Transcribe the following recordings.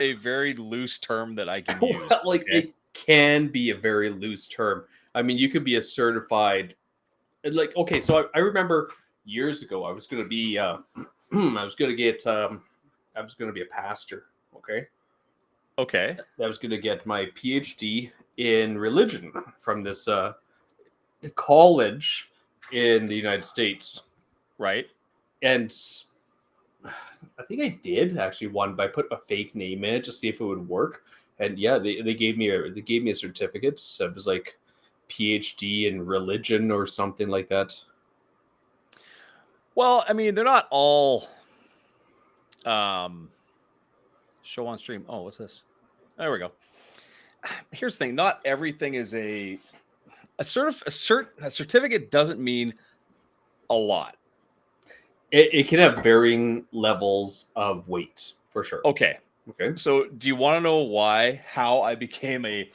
a very loose term that I can use. Well, like Okay? it can be a very loose term. I mean, you could be a certified, like, okay, so I remember years ago I was going to be I was going to get I was going to be a pastor. Okay, Okay. I was going to get my PhD in religion from this college in the United States, Right. and I think I did actually one, but I put a fake name in it to see if it would work. And yeah, they gave me a certificate. So it was like PhD in religion or something like that. Well, I mean, they're not all show on stream. Oh, what's this? There we go. Here's the thing: not everything is a certificate doesn't mean a lot. It can have varying levels of weight for sure. Okay. Okay. So, do you want to know how I became a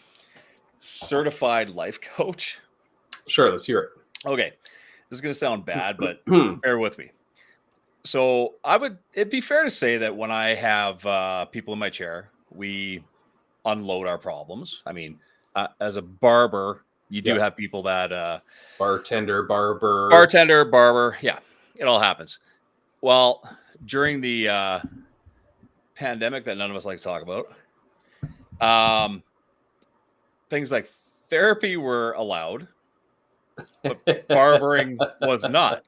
certified life coach? Sure, let's hear Okay. This is going to sound bad, but it. bear with me. So, it'd be fair to say that when I have people in my chair, we unload our problems. I mean, as a barber, you do have people that Bartender, barber. Yeah, it all happens. Well, during the pandemic that none of us like to talk about, things like therapy were allowed, but barbering was not.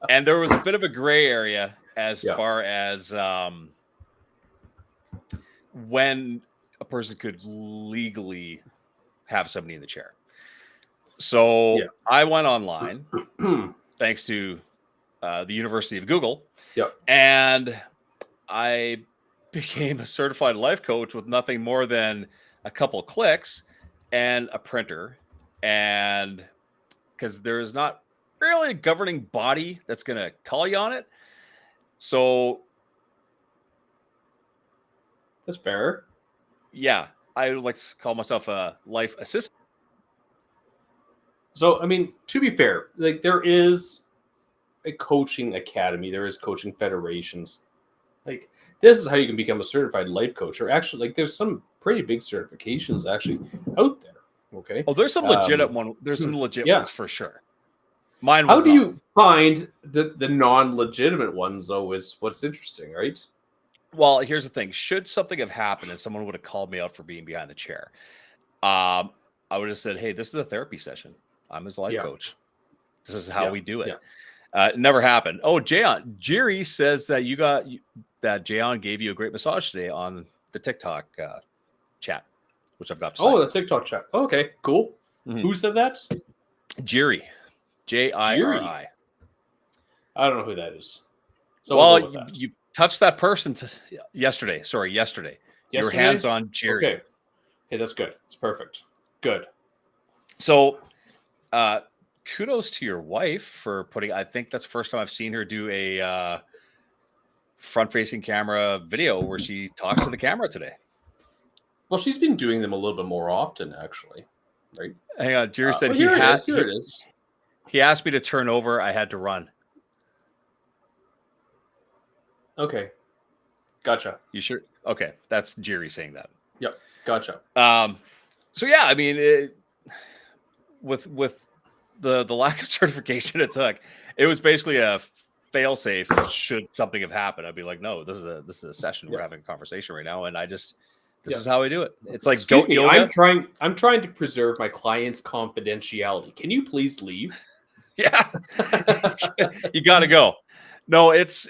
And there was a bit of a gray area as far as when a person could legally have somebody in the chair. So I went online thanks to the University of Google. And I became a certified life coach with nothing more than a couple clicks and a printer. And because there is not really a governing body that's going to call you on it. So that's fair. Yeah. I would like to call myself a life assistant. So, I mean, to be fair, like there is a coaching academy, there is coaching federations. Like this is how you can become a certified life coach, or actually, like there's some pretty big certifications actually out there. Okay. Oh, there's some legit one. There's some legit ones for sure. Mine was. How do you find the non-legitimate ones though? Is what's interesting, right? Well, here's the thing: should something have happened and someone would have called me out for being behind the chair, I would have said, "Hey, this is a therapy session. I'm his life coach. This is how we do it." It never happened. Oh, Jayon, Jerry says that that Jayon gave you a great massage today on the TikTok chat, which I've got. Oh, the TikTok chat. Okay, cool. Mm-hmm. Who said that? Jerry, Jiri. I don't know who that is. So well, you touched that person yesterday. Sorry, yesterday. Your hands on Jerry. Okay, that's good. It's perfect. Good. So, kudos to your wife for putting. I think that's the first time I've seen her do a front-facing camera video where she talks to the camera today. Well, she's been doing them a little bit more often, actually. Right? Hang on, Jerry said here it is. He asked me to turn over. I had to run. Okay, gotcha. You sure? Okay, that's Jerry saying that. Yep, gotcha. So yeah, I mean, with the lack of certification it took, it was basically a fail-safe. Should something have happened, I'd be like, no, this is a session. We're having a conversation right now, and this is how we do it. It's like Excuse me, yoga. I'm trying to preserve my client's confidentiality. Can you please leave? Yeah, you got to go. No, here's.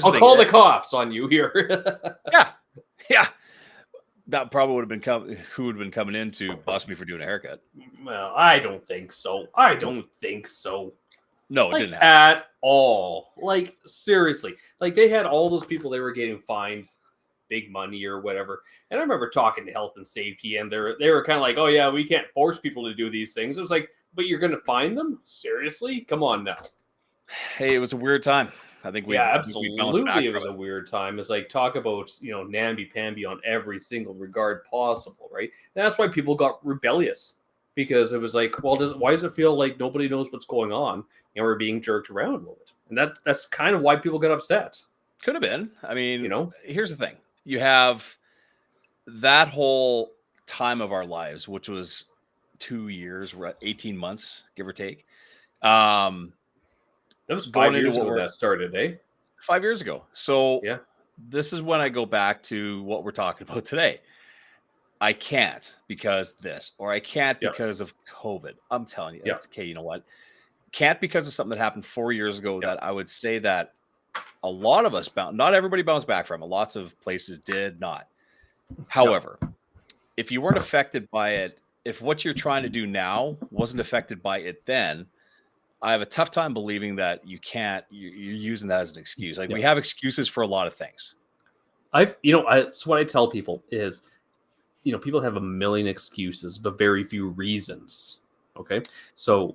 I'll call the cops on you here. Yeah. That probably would have been who would have been coming in to bust me for doing a haircut. Well, I don't think so. No, it didn't happen at all. Like seriously, like they had all those people they were getting fined big money or whatever. And I remember talking to health and safety, and they were kind of like, "Oh yeah, we can't force people to do these things." It was like, "But you're going to fine them? Seriously? Come on now." Hey, it was a weird time. I think absolutely it was a weird time. It's like talk about namby-pamby on every single regard possible, right? And that's why people got rebellious, because it was like, well, why does it feel like nobody knows what's going on and we're being jerked around a little bit? And that's kind of why people got upset. Could have been. I mean, here's the thing: you have that whole time of our lives, which was 2 years, 18 months, give or take. That was 5 years ago that started, eh? 5 years ago. So yeah, this is when I go back to what we're talking about today. I can't because this, or I can't because of COVID. I'm telling you, okay, you know what? Can't because of something that happened 4 years ago that I would say that a lot of us not everybody bounced back from. Lots of places did not. However, if you weren't affected by it, if what you're trying to do now wasn't affected by it then, I have a tough time believing that you're using that as an excuse. Like we have excuses for a lot of things. So what I tell people is, people have a million excuses, but very few reasons. Okay. So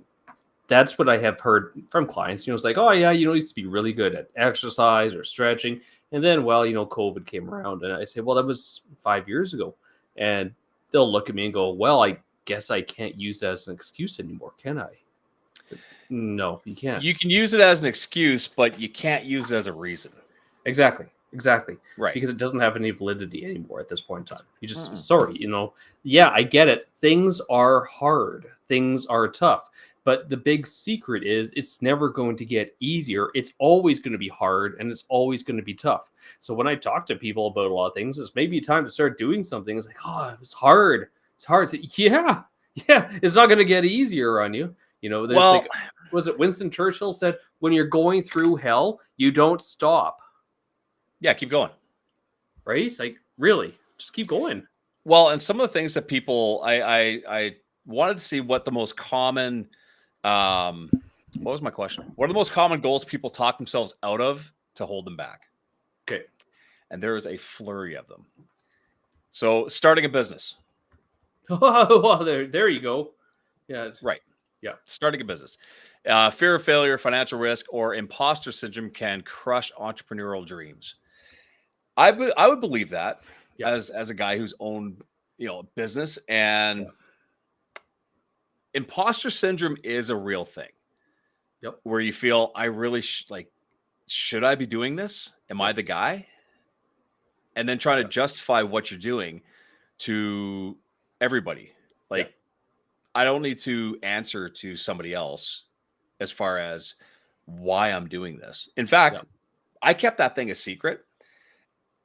that's what I have heard from clients. It's like, oh yeah, I used to be really good at exercise or stretching. And then, COVID came around, and I say, well, that was 5 years ago. And they'll look at me and go, well, I guess I can't use that as an excuse anymore, can I? Said, no, you can't. You can use it as an excuse, but you can't use it as a reason. Exactly. Right. Because it doesn't have any validity anymore at this point in time. You just, sorry, I get it. Things are hard. Things are tough. But the big secret is it's never going to get easier. It's always going to be hard, and it's always going to be tough. So when I talk to people about a lot of things, it's maybe time to start doing something. It's like, oh, it's hard. It's hard. So, yeah, it's not going to get easier on you. There's was it Winston Churchill said, when you're going through hell, you don't stop. Yeah, keep going. Right? Like, really, just keep going. Well, and some of the things that people, I wanted to see what the most common, what was my question? What are the most common goals people talk themselves out of to hold them back? Okay. And there is a flurry of them. So starting a business. Oh, there you go. Yeah. Right. Yeah. Starting a business. Fear of failure, financial risk, or imposter syndrome can crush entrepreneurial dreams. I would believe that as a guy who's owned, a business, and imposter syndrome is a real thing. Yep. Where you feel, I really should I be doing this? Am I the guy? And then trying to justify what you're doing to everybody. I don't need to answer to somebody else as far as why I'm doing this. In fact, I kept that thing a secret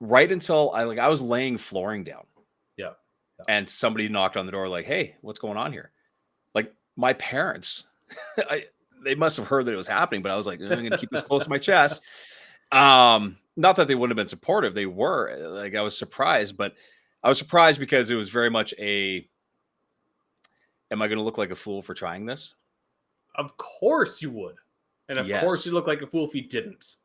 right until I was laying flooring down. Yeah. And somebody knocked on the door like, hey, what's going on here? Like my parents, they must have heard that it was happening, but I was like, I'm going to keep this close to my chest. Not that they wouldn't have been supportive. They were. I was surprised, but I was surprised because it was very much am I going to look like a fool for trying this? Of course you would. And of course you look like a fool if you didn't.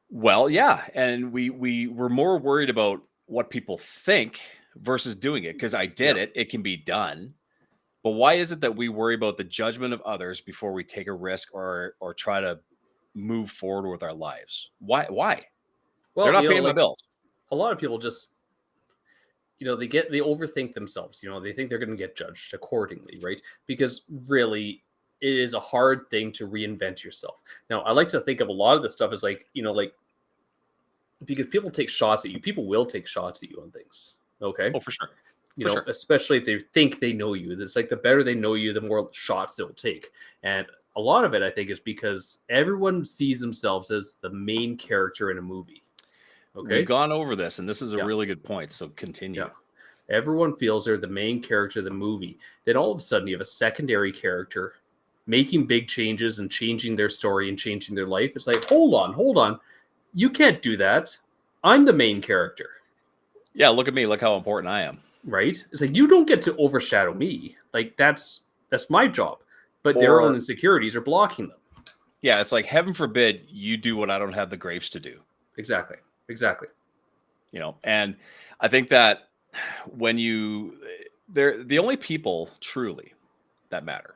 Well, yeah. And we were more worried about what people think versus doing it, because I did it. It can be done. But why is it that we worry about the judgment of others before we take a risk or try to move forward with our lives? Why? Well, they're not paying my bills. A lot of people just, they overthink themselves. They think they're going to get judged accordingly, right? Because really, it is a hard thing to reinvent yourself. Now, I like to think of a lot of this stuff as because people take shots at you. People will take shots at you on things. Okay. Oh, for sure. Especially if they think they know you. It's like the better they know you, the more shots they'll take. And a lot of it, I think, is because everyone sees themselves as the main character in a movie. Okay. We've gone over this, and this is a really good point. So continue. Yeah. Everyone feels they're the main character of the movie. Then all of a sudden, you have a secondary character making big changes and changing their story and changing their life. It's like, hold on. You can't do that. I'm the main character. Yeah, look at me. Look how important I am. Right? It's like, you don't get to overshadow me. Like, that's my job. But their own insecurities are blocking them. Yeah, it's like, heaven forbid you do what I don't have the grapes to do. Exactly. And I think that when they're the only people truly that matter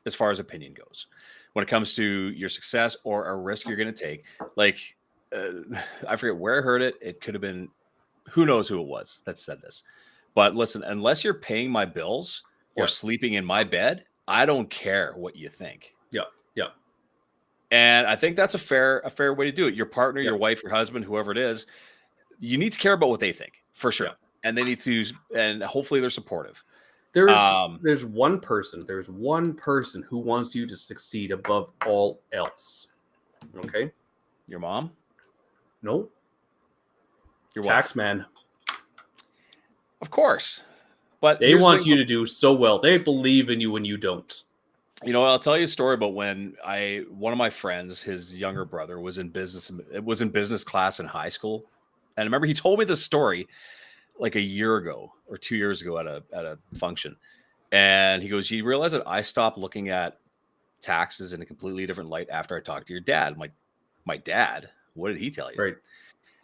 as far as opinion goes, when it comes to your success or a risk you're going to take. I forget where I heard it. It could have been, who knows who it was that said this, but listen, unless you're paying my bills or sleeping in my bed, I don't care what you think. Yeah. And I think that's a fair way to do it. Your partner, your wife, your husband, whoever it is, you need to care about what they think for sure. Yeah. And they need to, and hopefully they're supportive. There's one person who wants you to succeed above all else. Okay. Your mom? No. Your Tax wife? man. Of course. But they want you to do so well. They believe in you when you don't. You know, I'll tell you a story about when one of my friends, his younger brother, was in business class in high school. And I remember he told me this story like a year ago or 2 years ago at a function. And he goes, you realize that I stopped looking at taxes in a completely different light after I talked to your dad. I'm like, my dad? What did he tell you? Right.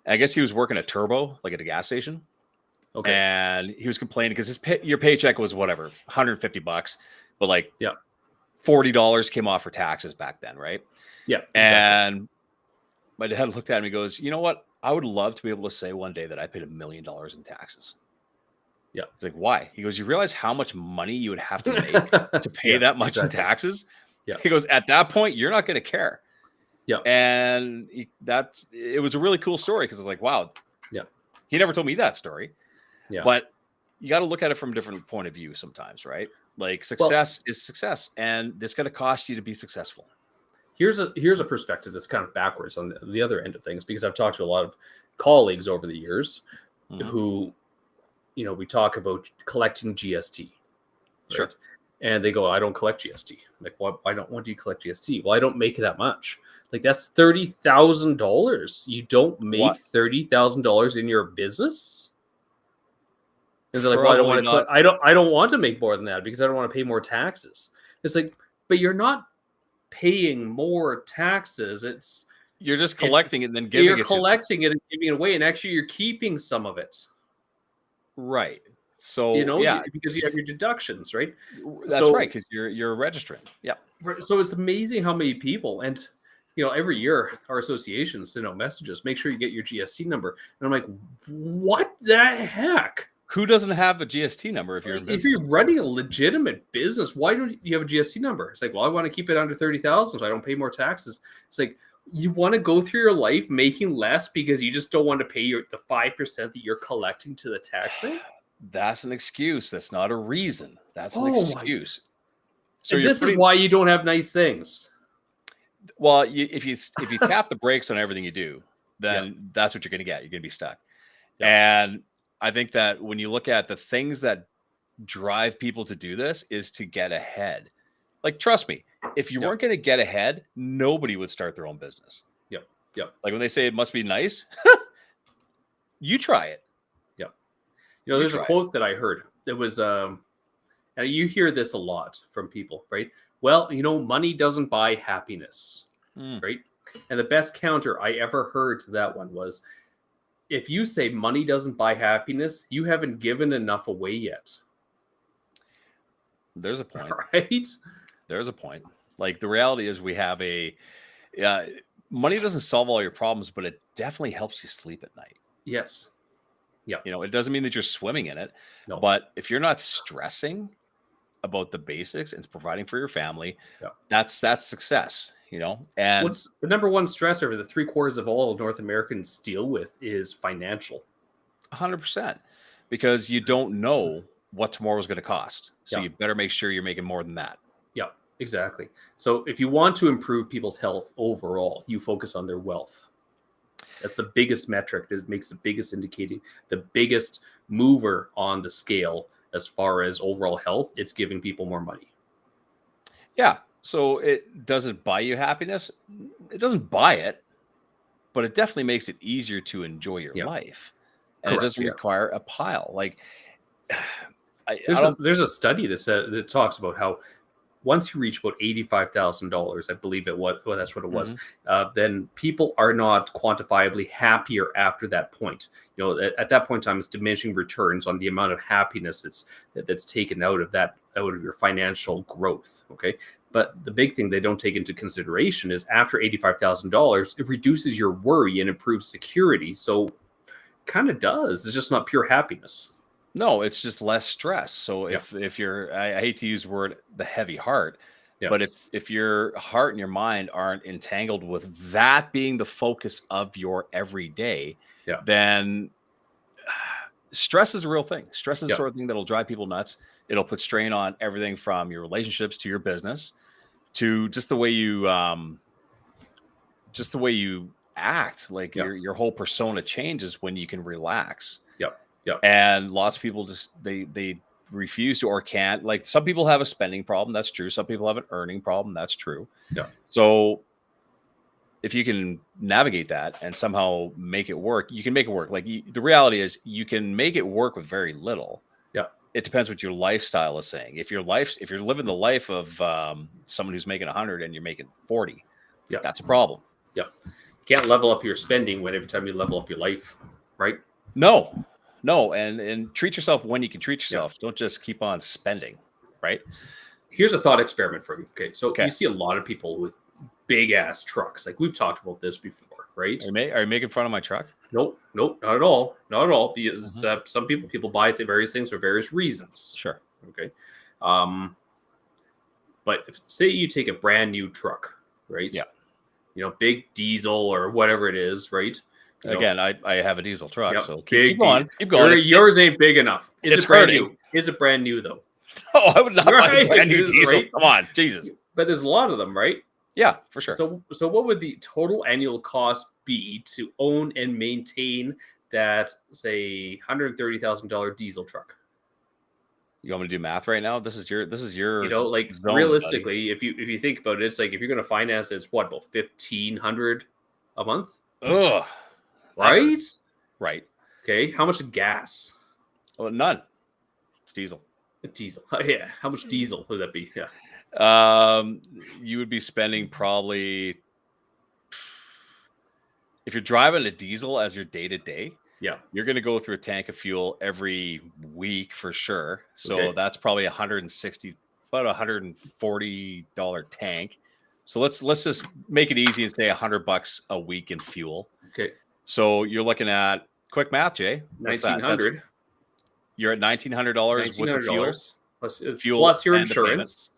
And I guess he was working at Turbo, like at a gas station. Okay. And he was complaining because your paycheck was whatever, $150, but like yeah, $40 came off for taxes back then, right? Yeah. Exactly. And my dad looked at me and goes, you know what? I would love to be able to say one day that I paid $1 million in taxes. Yeah. He's like, why? He goes, you realize how much money you would have to make to pay that much in taxes? Yeah. He goes, at that point, you're not going to care. Yeah. And it was a really cool story because it's like, wow. Yeah. He never told me that story. Yeah. But you got to look at it from a different point of view sometimes, right? Like success is success, and it's going to cost you to be successful. Here's a perspective that's kind of backwards on the other end of things, because I've talked to a lot of colleagues over the years who, you know, we talk about collecting GST. Right? Sure. And they go, I don't collect GST. Like, why do you collect GST? Well, I don't make that much. Like, that's $30,000. You don't make $30,000 in your business? And they're like, well, I don't want to. I don't want to make more than that because I don't want to pay more taxes. It's like, but you're not paying more taxes. You're just collecting it and then giving it. You're collecting it and giving it away, and actually, you're keeping some of it. Right. So because you have your deductions, right? That's right, because you're registering. Yeah. So it's amazing how many people, and every year our associations send out messages. Make sure you get your GST number, and I'm like, what the heck? Who doesn't have a GST number if you're in business? If you're running a legitimate business, why don't you have a GST number? It's like, well, I want to keep it under 30,000 so I don't pay more taxes. It's like, you want to go through your life making less because you just don't want to pay the 5% that you're collecting to the taxman? That's an excuse. That's not a reason. That's an excuse. So this is why you don't have nice things. Well, if you tap the brakes on everything you do, then that's what you're going to get. You're going to be stuck. Yeah. And I think that when you look at the things that drive people to do this is to get ahead. Like, trust me, if you weren't going to get ahead, nobody would start their own business. Yep. Yep. Like when they say it must be nice, you try it. Yep. There's a quote that I heard. It was, and you hear this a lot from people, right? Well, money doesn't buy happiness, right? And the best counter I ever heard to that one was, if you say money doesn't buy happiness, you haven't given enough away yet. There's a point. Right? There's a point. Like, the reality is we have money doesn't solve all your problems, but it definitely helps you sleep at night. Yes. Yeah. It doesn't mean that you're swimming in it. No. But if you're not stressing about the basics and providing for your family, that's success. And what's the number one stressor that 3/4 of all North Americans deal with is financial. 100%, because you don't know what tomorrow's going to cost. So you better make sure you're making more than that. Yeah, exactly. So if you want to improve people's health overall, you focus on their wealth. That's the biggest metric that makes the biggest indicating, the biggest mover on the scale as far as overall health. It's giving people more money. Yeah. So does it buy you happiness? It doesn't buy it, but it definitely makes it easier to enjoy your life. And it doesn't require a pile. Like, there's a study that talks about how once you reach about $85,000, I believe that's what it was, then people are not quantifiably happier after that point. At that point in time, it's diminishing returns on the amount of happiness that's taken out of your financial growth. Okay. But the big thing they don't take into consideration is after $85,000, it reduces your worry and improves security. So kind of does. It's just not pure happiness. No, it's just less stress. So if you're, I hate to use the word, the heavy heart, But if your heart and your mind aren't entangled with that being the focus of your everyday, then stress is a real thing. Stress is the sort of thing that'll drive people nuts. It'll put strain on everything from your relationships to your business to just the way you act. Like your whole persona changes when you can relax. And lots of people just they refuse to or can't. Like some people have a spending problem, that's true. Some people have an earning problem, that's true. So if you can navigate that and somehow make it work, you can make it work. Like the reality is you can make it work with very little. It depends what your lifestyle is saying. If you're living the life of someone who's making 100 and you're making 40, that's a problem. You can't level up your spending when every time you level up your life, right? No, and treat yourself when you can treat yourself. Don't just keep on spending, right? Here's a thought experiment for you. Okay, so you see a lot of people with big ass trucks. Like we've talked about this before, right? Are you making fun of my truck? Nope, not at all. Not at all. Because some people buy the various things for various reasons. Sure. Okay. But say you take a brand new truck, right? Big diesel or whatever it is, right? Again, I have a diesel truck, so keep going. Yours ain't big enough. It's brand new. Is it brand new though? No, I would not buy a brand new diesel. Right? Come on, Jesus. But there's a lot of them, right? Yeah, for sure. So what would the total annual cost be to own and maintain that, say, $130,000 diesel truck? You want me to do math right now? This is your like zone, realistically, buddy. if you think about it, it's like if you're going to finance it, it's what, about $1,500 a month? Ugh. Right. Okay. How much gas? Well, none. It's diesel. Diesel. Yeah. How much diesel would that be? Yeah. You would be spending probably, if you're driving a diesel as your day to day, you're going to go through a tank of fuel every week for sure. So that's probably about $140 tank. So let's just make it easy and say $100 a week in fuel. Okay. So you're looking at quick math, Jay. $1,900. You're at $1,900 with the fuel plus your insurance.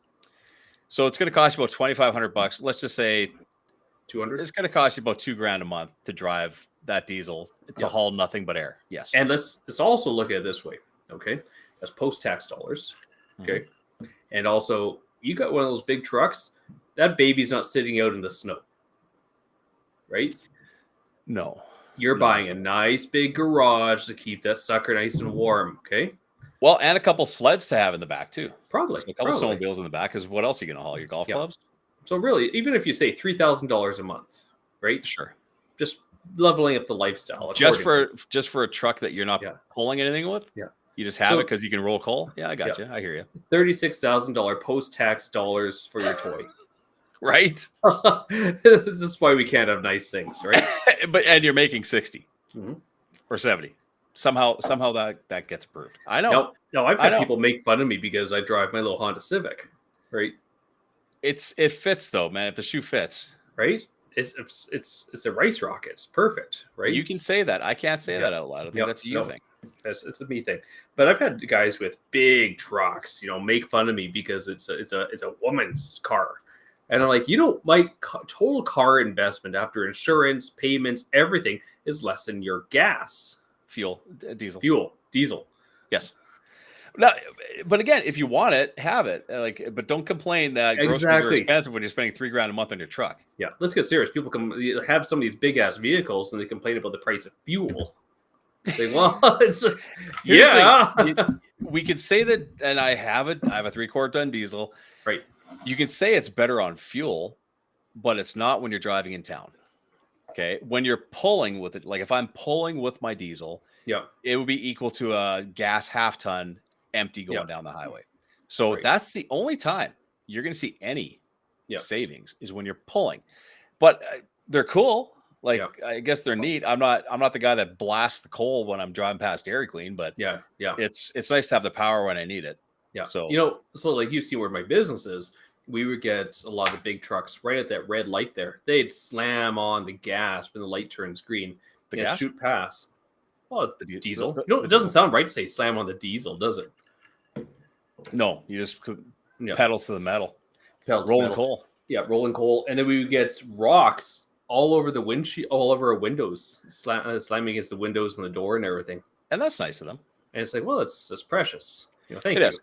So it's going to cost you about $2,500. Let's just say 200. It's going to cost you about $2,000 a month to drive that diesel to haul nothing but air. Yes. And let's also look at it this way. Okay. That's post-tax dollars. Okay. And also you got one of those big trucks. That baby's not sitting out in the snow. Right? No. You're buying a nice big garage to keep that sucker nice and warm. Okay. Well, and a couple sleds to have in the back too. Probably. So a couple snowmobiles in the back, because what else are you going to haul? Your golf clubs? So really, even if you say $3,000 a month, right? Sure. Just leveling up the lifestyle. Just for a truck that you're not pulling anything with? Yeah. You just have it because you can roll coal? Yeah, I got you. I hear you. $36,000 post-tax dollars for your toy. Right? This is why we can't have nice things, right? And you're making 60 or 70. Somehow that gets approved. I know. No, I've had people make fun of me because I drive my little Honda Civic, right? It fits though, man. If the shoe fits, right? It's a race rocket. It's perfect, right? You can say that. I can't say that out loud. I think that's a you thing. It's a me thing. But I've had guys with big trucks, make fun of me because it's a woman's car. And I'm like, my total car investment after insurance, payments, everything is less than your gas. Diesel. Yes. Now, but again, if you want it, have it. But don't complain that groceries are expensive when you're spending $3,000 a month on your truck. Yeah, let's get serious. People have some of these big ass vehicles and they complain about the price of fuel. We could say that, and I have a 3-quart ton diesel. Right. You can say it's better on fuel, but it's not when you're driving in town. Okay. When you're pulling with it, like if I'm pulling with my diesel, it would be equal to a gas half ton empty going down the highway. So that's the only time you're going to see any savings is when you're pulling. But they're cool. I guess they're neat. I'm not the guy that blasts the coal when I'm driving past Dairy Queen, but it's nice to have the power when I need it. Yeah. So so like you see where my business is, we would get a lot of big trucks right at that red light there. They'd slam on the gas when the light turns green. The gas? Shoot past. Well, the diesel. It doesn't sound right to say slam on the diesel, does it? No, you just pedal to the metal. pellets rolling metal. coal. Yeah, rolling coal, and then we would get rocks all over the windshield, all over our windows, slamming against the windows and the door and everything. And that's nice of them. And it's like, well, that's precious. Thank It you. is.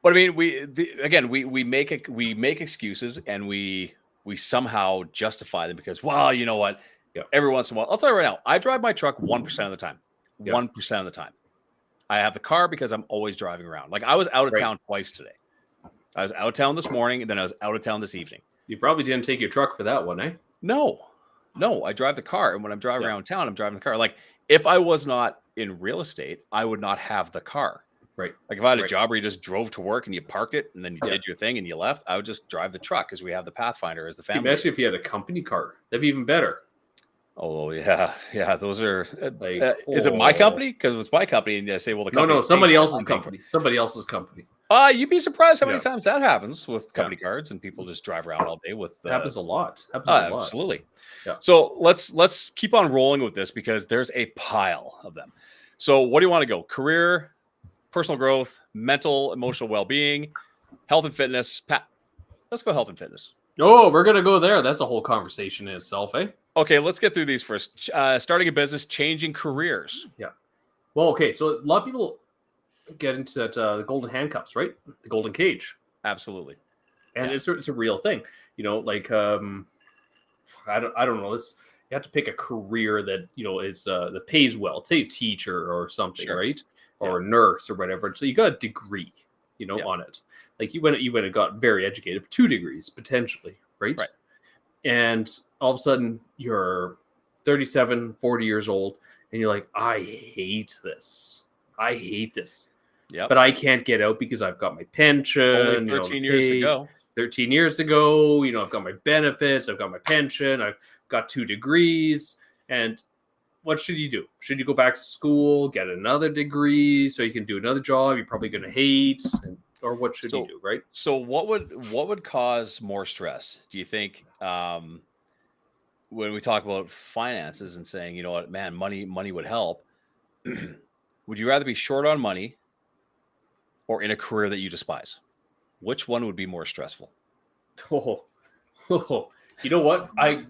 But I mean, we make excuses, and we somehow justify them because, well, you know what? Yeah. Every once in a while, I'll tell you right now, I drive my truck 1% of the time. Yeah. 1% of the time. I have the car because I'm always driving around. Like I was out of town twice today. I was out of town this morning, and then I was out of town this evening. You probably didn't take your truck for that one, eh? No, I drive the car, and when I'm driving around town, I'm driving the car. Like if I was not in real estate, I would not have the car. Right. Like if I had a job where you just drove to work and you parked it and then you did your thing and you left, I would just drive the truck because we have the Pathfinder as the family. Imagine if you had a company car. That'd be even better. Oh yeah. Those are like. Is it my company? Because it's my company, and I say, well, the company. No, somebody else's company. Somebody else's company. You'd be surprised how many times that happens with company cards, and people just drive around all day with. Happens a lot. Absolutely. Yeah. So let's keep on rolling with this because there's a pile of them. So what do you want to go? Career, personal growth, mental, emotional well-being, health and fitness. Let's go health and fitness. Oh, we're gonna go there. That's a whole conversation in itself, eh? Okay, let's get through these first. Starting a business, changing careers. Yeah. Well, okay. So a lot of people get into that, the golden handcuffs, right? The golden cage. Absolutely. And it's a real thing. Like I don't know. This you have to pick a career that is that pays well. Say a teacher or something, right? Or a nurse or whatever. So you got a degree, on it. Like you went and got very educated, 2 degrees potentially, right? Right. And all of a sudden you're 37, 40 years old, and you're like, I hate this. Yeah. But I can't get out because I've got my pension. Only 13 years to go. 13 years ago, I've got my benefits, I've got my pension, I've got 2 degrees. And what should you do? Should you go back to school, get another degree so you can do another job you're probably going to hate? Or what should you do, right? So what would cause more stress? Do you think when we talk about finances and saying, you know what, man, money would help, would you rather be short on money or in a career that you despise? Which one would be more stressful? Oh, you know what? I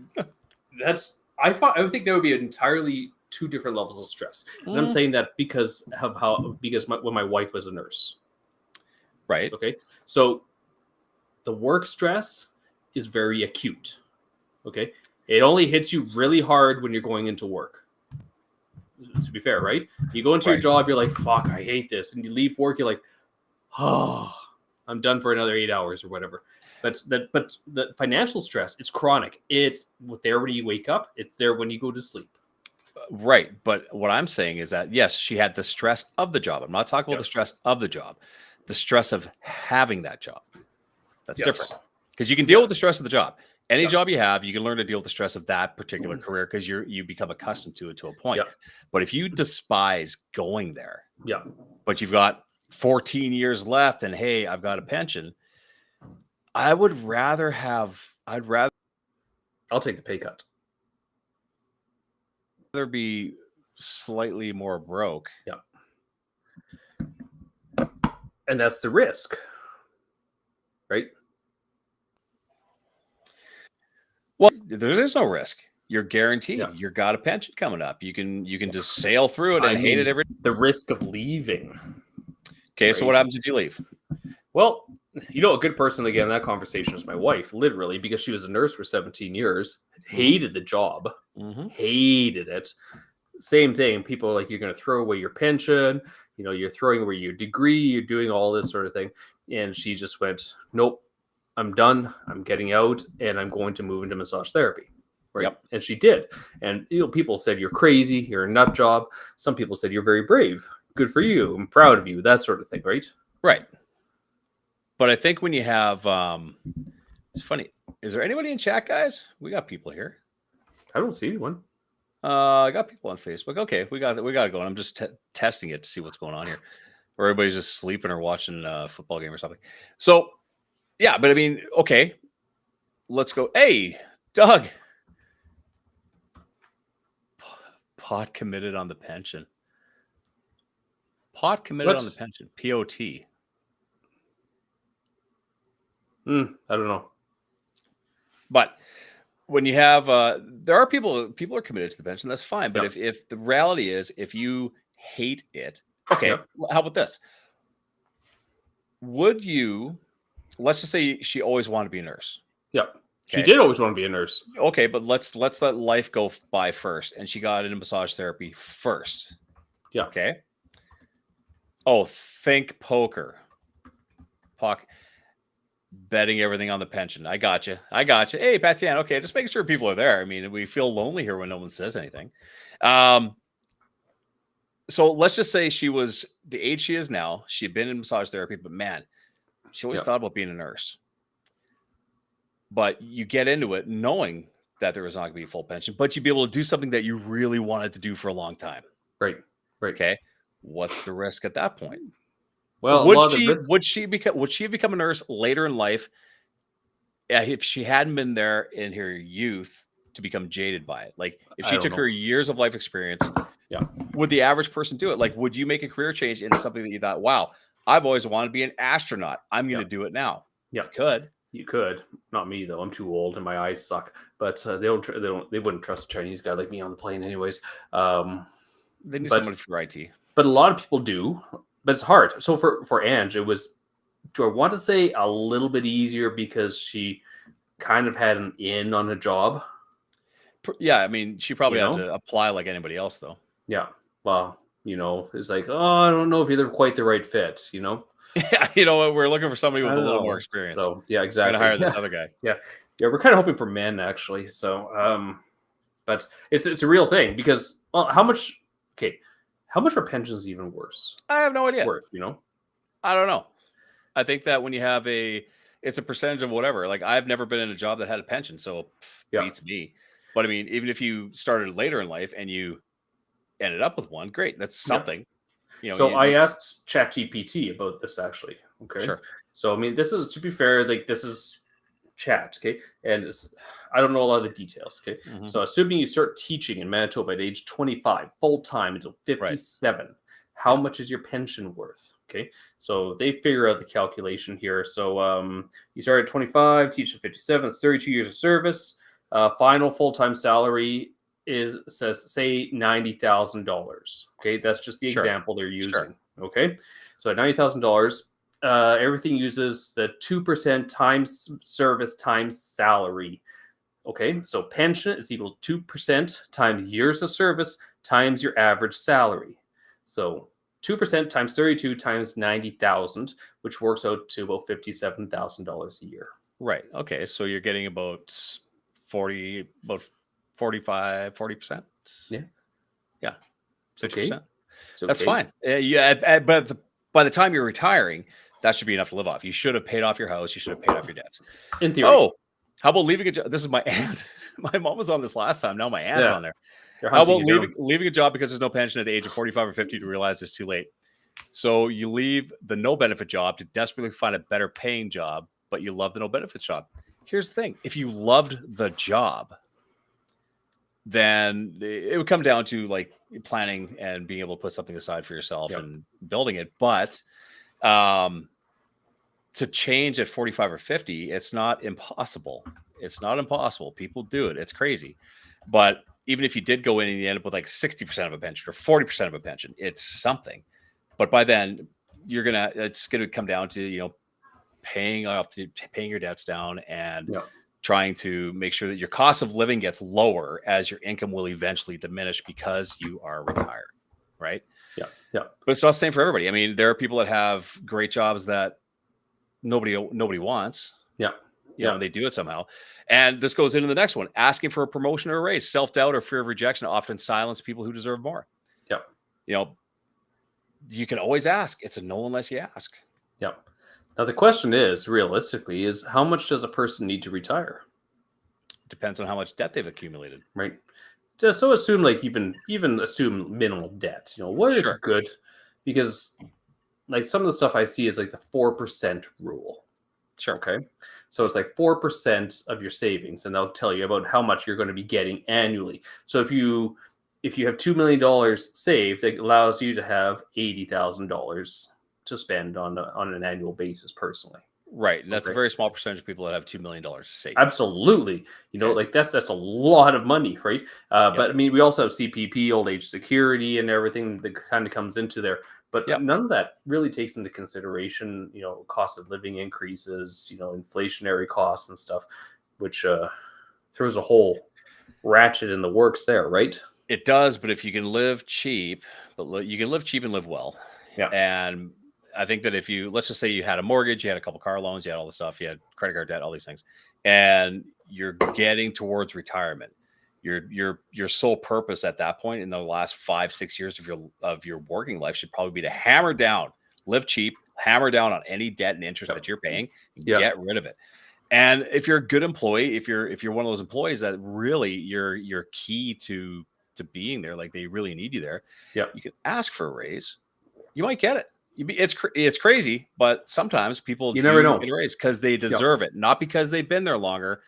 think there would be entirely 2 different levels of stress. And I'm saying that because when my wife was a nurse. Right. Okay. So the work stress is very acute. Okay. It only hits you really hard when you're going into work. To be fair, right? You go into your job, you're like, fuck, I hate this. And you leave work, you're like, oh, I'm done for another 8 hours or whatever. But the financial stress, it's chronic. It's there when you wake up. It's there when you go to sleep. Right. But what I'm saying is that, yes, she had the stress of the job. I'm not talking about the stress of the job. The stress of having that job. That's different. Because you can deal with the stress of the job. Any job you have, you can learn to deal with the stress of that particular career because you become accustomed to it to a point. But if you despise going there, but you've got 14 years left and hey, I've got a pension, I'll take the pay cut. Rather be slightly more broke. Yeah. And that's the risk, right? Well, there's no risk. You're guaranteed. You've got a pension coming up. You can just sail through it and hate it every. The risk of leaving. Okay, so what happens if you leave? Well, a good person again in that conversation is my wife, literally, because she was a nurse for 17 years, hated the job, hated it. Same thing. People are like, you're going to throw away your pension. You're throwing away your degree. You're doing all this sort of thing. And she just went, nope, I'm done. I'm getting out and I'm going to move into massage therapy. Right. Yep. And she did. And, people said, you're crazy. You're a nut job. Some people said, you're very brave. Good for you. I'm proud of you. That sort of thing. Right. Right. But I think when you have, it's funny. Is there anybody in chat, guys? We got people here. I don't see anyone. I got people on Facebook. Okay, we got it going. I'm just testing it to see what's going on here. Or everybody's just sleeping or watching a football game or something. So, yeah, but I mean, okay, let's go. Hey, Doug, Pot committed on the pension. Pot committed on the pension. POT. I don't know. But when you have, there are people are committed to the pension. That's fine. But if the reality is, if you hate it, okay, how about this? Would you? Let's just say she always wanted to be a nurse. Yep. She did always want to be a nurse. Okay, but let's let life go by first, and she got into massage therapy first. Yeah. Okay. Oh, think poker. Betting everything on the pension. I got you. Hey, Patian. Okay, just making sure people are there. I mean, we feel lonely here when no one says anything. So let's just say she was the age she is now. She had been in massage therapy, but man, she always thought about being a nurse. But you get into it knowing that there was not going to be a full pension, but you'd be able to do something that you really wanted to do for a long time. Right. Okay. What's the risk at that point? Well, would she have become a nurse later in life if she hadn't been there in her youth to become jaded by it? Like if she took her years of life experience, would the average person do it? Like, would you make a career change into something that you thought, wow, I've always wanted to be an astronaut. I'm going to do it now. Yeah. You could. Not me though. I'm too old and my eyes suck. But they wouldn't trust a Chinese guy like me on the plane anyways. They need somebody for IT. But a lot of people do. But it's hard. So for Ange, it was, do I want to say a little bit easier because she kind of had an in on a job? Yeah, I mean, she probably had to apply like anybody else, though. Yeah. Well, it's like, oh, I don't know if you're quite the right fit, Yeah, we're looking for somebody with a little more experience. So, yeah, exactly. We're going to hire this other guy. Yeah, we're kind of hoping for men, actually. So, but it's a real thing because, well, how much are pensions even worse? I have no idea. I don't know. I think that when you have it's a percentage of whatever. Like I've never been in a job that had a pension, so beats me. But I mean, even if you started later in life and you ended up with one, great. That's something. I asked ChatGPT about this actually. Okay. Sure. So I mean, this is, to be fair, like this is chat. Okay. And I don't know a lot of the details. Okay. Mm-hmm. So assuming you start teaching in Manitoba at age 25, full time until 57, right. How much is your pension worth? Okay. So they figure out the calculation here. So you start at 25, teach at 57, it's 32 years of service. Final full-time salary says $90,000. Okay, that's just the example they're using. Sure. Okay, so at $90,000, everything uses the 2% times service times salary. Okay, so pension is equal to 2% times years of service times your average salary. So 2% times 32 times 90,000, which works out to about $57,000 a year. Right. Okay, so you're getting about 40%. Yeah. 60%. That's fine. But by the time you're retiring, that should be enough to live off. You should have paid off your house. You should have paid off your debts. In theory. Oh, how about leaving a job? This is my aunt. My mom was on this last time. Now my aunt's on there. How about leaving a job because there's no pension at the age of 45 or 50 to realize it's too late? So you leave the no benefit job to desperately find a better paying job, but you love the no benefit job. Here's the thing. If you loved the job, then it would come down to like planning and being able to put something aside for yourself and building it. But to change at 45 or 50, it's not impossible. It's not impossible. People do it. It's crazy. But even if you did go in and you end up with like 60% of a pension or 40% of a pension, it's something. But by then it's going to come down to, paying your debts down and trying to make sure that your cost of living gets lower as your income will eventually diminish because you are retired. Right. Yeah. But it's not the same for everybody. I mean, there are people that have great jobs that nobody wants. They do it somehow. And this goes into the next one, asking for a promotion or a raise. Self-doubt or fear of rejection often silence people who deserve more. You can always ask. It's a no unless you ask. Now the question is, realistically, is how much does a person need to retire? Depends on how much debt they've accumulated. Right. So assume even assume minimal debt. What is good? Because like some of the stuff I see is like the 4% rule. Sure. Okay. So it's like 4% of your savings, and they'll tell you about how much you're going to be getting annually. So if you have $2 million saved, it allows you to have $80,000 to spend on an annual basis personally. Right. And that's Okay. a very small percentage of people that have $2 million saved. Absolutely. Like that's a lot of money, right? But I mean, we also have CPP, old age security, and everything that kind of comes into there. But none of that really takes into consideration, cost of living increases, inflationary costs and stuff, which throws a whole ratchet in the works there, right? It does, but if you can live cheap, you can live cheap and live well. Yeah. And I think that if let's just say you had a mortgage, you had a couple car loans, you had all the stuff, you had credit card debt, all these things, and you're getting towards retirement. Your sole purpose at that point in the last 5-6 years of your working life should probably be to hammer down, live cheap, hammer down on any debt and interest that you're paying, and get rid of it. And if you're a good employee, if you're one of those employees that really you're key to being there, like they really need you there, you can ask for a raise. You might get it. It's crazy, but sometimes people never know. Get a raise because they deserve it, not because they've been there longer.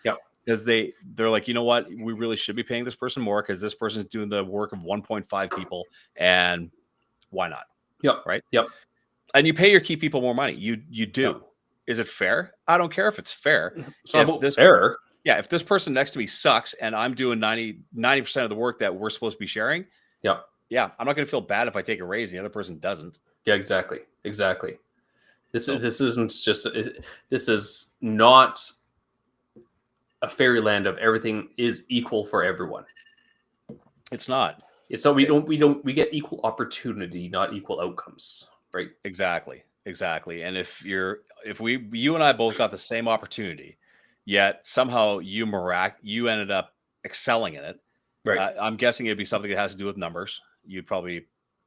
Because they're like, you know what, we really should be paying this person more because this person's doing the work of 1.5 people, and why not? Right. And you pay your key people more money. You do. Is it fair? I don't care if it's fair. Fair. Yeah, if this person next to me sucks and I'm doing 90% of the work that we're supposed to be sharing, I'm not going to feel bad if I take a raise and the other person doesn't. Yeah, exactly. This is not a fairyland of everything is equal for everyone. It's not. So we get equal opportunity, not equal outcomes, right? Exactly. And if you and I both got the same opportunity, yet somehow you ended up excelling in it. Right. I'm guessing it'd be something that has to do with numbers. You'd probably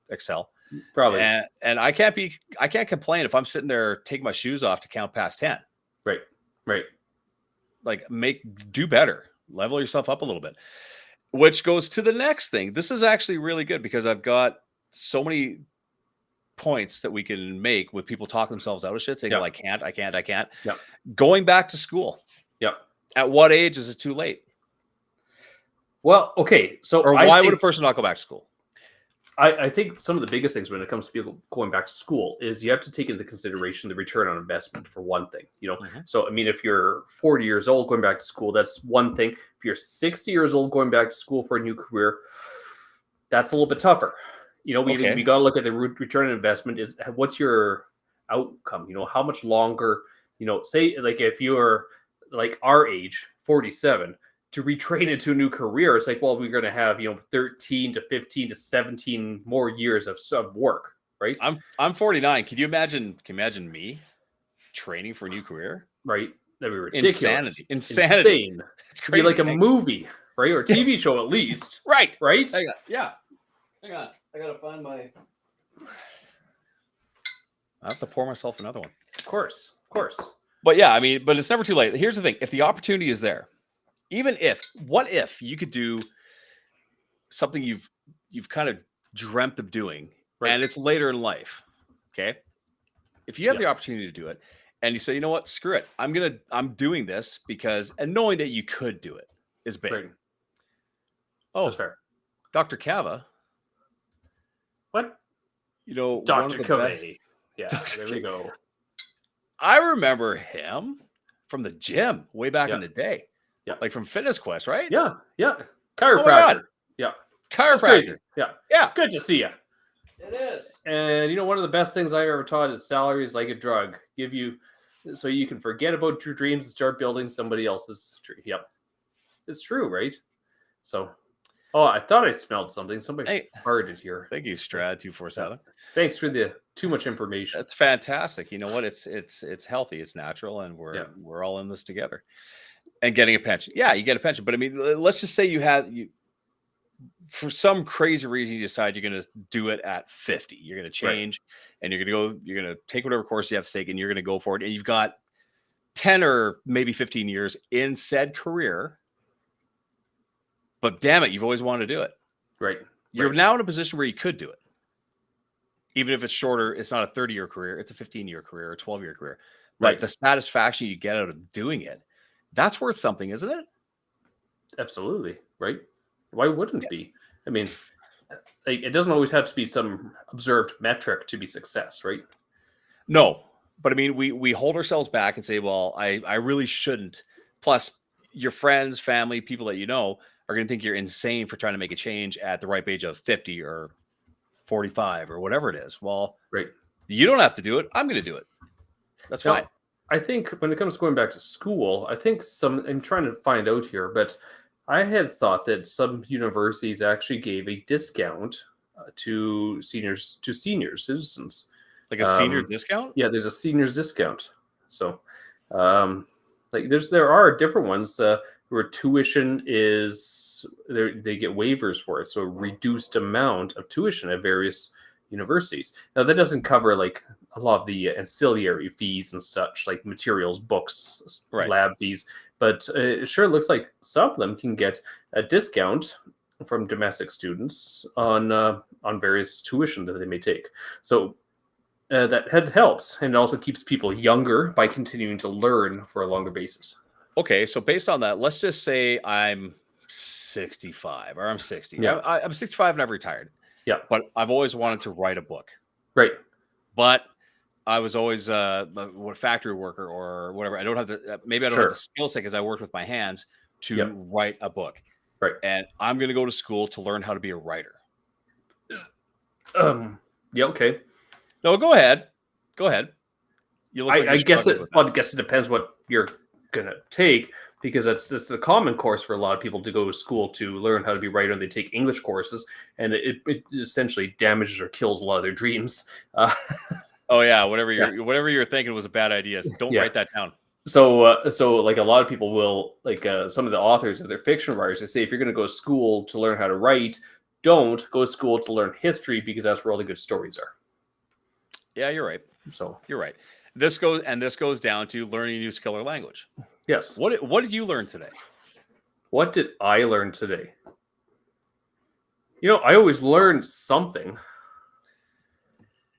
excel. Probably. And I can't complain if I'm sitting there taking my shoes off to count past 10. Right. Like do better, level yourself up a little bit, which goes to the next thing. This is actually really good because I've got so many points that we can make with people talking themselves out of shit, saying, well, I can't. Going back to school. At what age is it too late? Well, okay. So why would a person not go back to school? I think some of the biggest things when it comes to people going back to school is you have to take into consideration the return on investment for one thing, So, I mean, if you're 40 years old going back to school, that's one thing. If you're 60 years old going back to school for a new career, that's a little bit tougher. We got to look at the return on investment is what's your outcome? How much longer, say like if you're like our age, 47, to retrain into a new career, it's like, well, we're going to have 13 to 15 to 17 more years of work, right? I'm 49. Can you imagine me training for a new career? Right, that'd be ridiculous. Insanity. It's crazy. It'd be like a movie, right, or a TV show at least. Right. Hang on. I gotta find my. I have to pour myself another one. Of course. But yeah, I mean, but it's never too late. Here's the thing: if the opportunity is there. What if you could do something you've kind of dreamt of doing, and it's later in life, okay? If you have the opportunity to do it, and you say, you know what, screw it, I'm doing this because, and knowing that you could do it is big. Right. Oh, that's fair. Dr. Cava. What? Dr. Cava. Yeah, there we go. I remember him from the gym way back in the day. Yeah. Like from Fitness Quest, right? Yeah. Chiropractor. Chiropractor. Yeah. Good to see you. It is. And one of the best things I ever taught is salary is like a drug. Give you so you can forget about your dreams and start building somebody else's dream. Yep. It's true, right? So I thought I smelled something. Somebody farted here. Thank you, Strad 247. Thanks for the too much information. That's fantastic. You know what? It's healthy, it's natural, and we're all in this together. And getting a pension. Yeah, you get a pension. But I mean, let's just say you for some crazy reason, you decide you're going to do it at 50. You're going to change and you're going to take whatever course you have to take and you're going to go for it. And you've got 10 or maybe 15 years in said career. But damn it, you've always wanted to do it. Right. You're now in a position where you could do it. Even if it's shorter, it's not a 30-year career. It's a 15-year career or a 12-year career. But the satisfaction you get out of doing it, that's worth something, isn't it? Absolutely. Right. Why wouldn't it be? I mean, it doesn't always have to be some observed metric to be success, right? No. but I mean, we hold ourselves back and say, well, I really shouldn't. Plus, your friends, family, people that you know are going to think you're insane for trying to make a change at the ripe age of 50 or 45 or whatever it is. Well, Right. you don't have to do it. I'm going to do it. That's Now, fine. I think when it comes to going back to school, I think I'm trying to find out here, but I had thought that some universities actually gave a discount to senior citizens. Like a senior discount? Yeah, there's a seniors discount. So, like there are different ones where tuition is they get waivers for it, so a reduced amount of tuition at various universities. Now that doesn't cover like a lot of the ancillary fees and such, like materials, books, Right. lab fees, but it sure looks like some of them can get a discount from domestic students on various tuition that they may take. So that helps, and it also keeps people younger by continuing to learn for a longer basis. Okay, so based on that, let's just say I'm 65 or I'm 60. Yeah. I'm 65 and I've retired. Yeah. But I've always wanted to write a book. Right. But I was always a factory worker or whatever. I don't have the maybe I don't Sure. have the skill set because I worked with my hands to Yep. write a book. Right. And I'm going to go to school to learn how to be a writer. Yeah. Okay. No, go ahead. Go ahead. You look like I you're guess struggling it. with that. Well, I guess it depends what you're gonna take, because it's a common course for a lot of people to go to school to learn how to be a writer. And they take English courses, and it essentially damages or kills a lot of their dreams. Oh yeah, whatever you're thinking was a bad idea. So don't Yeah. write that down. So like a lot of people will, like some of the authors of their fiction writers, they say if you're going to go to school to learn how to write, don't go to school to learn history, because that's where all the good stories are. Yeah, you're right. So You're right. This goes down to learning a new skill or language. yes. What did you learn today? What did I learn today? I always learned something.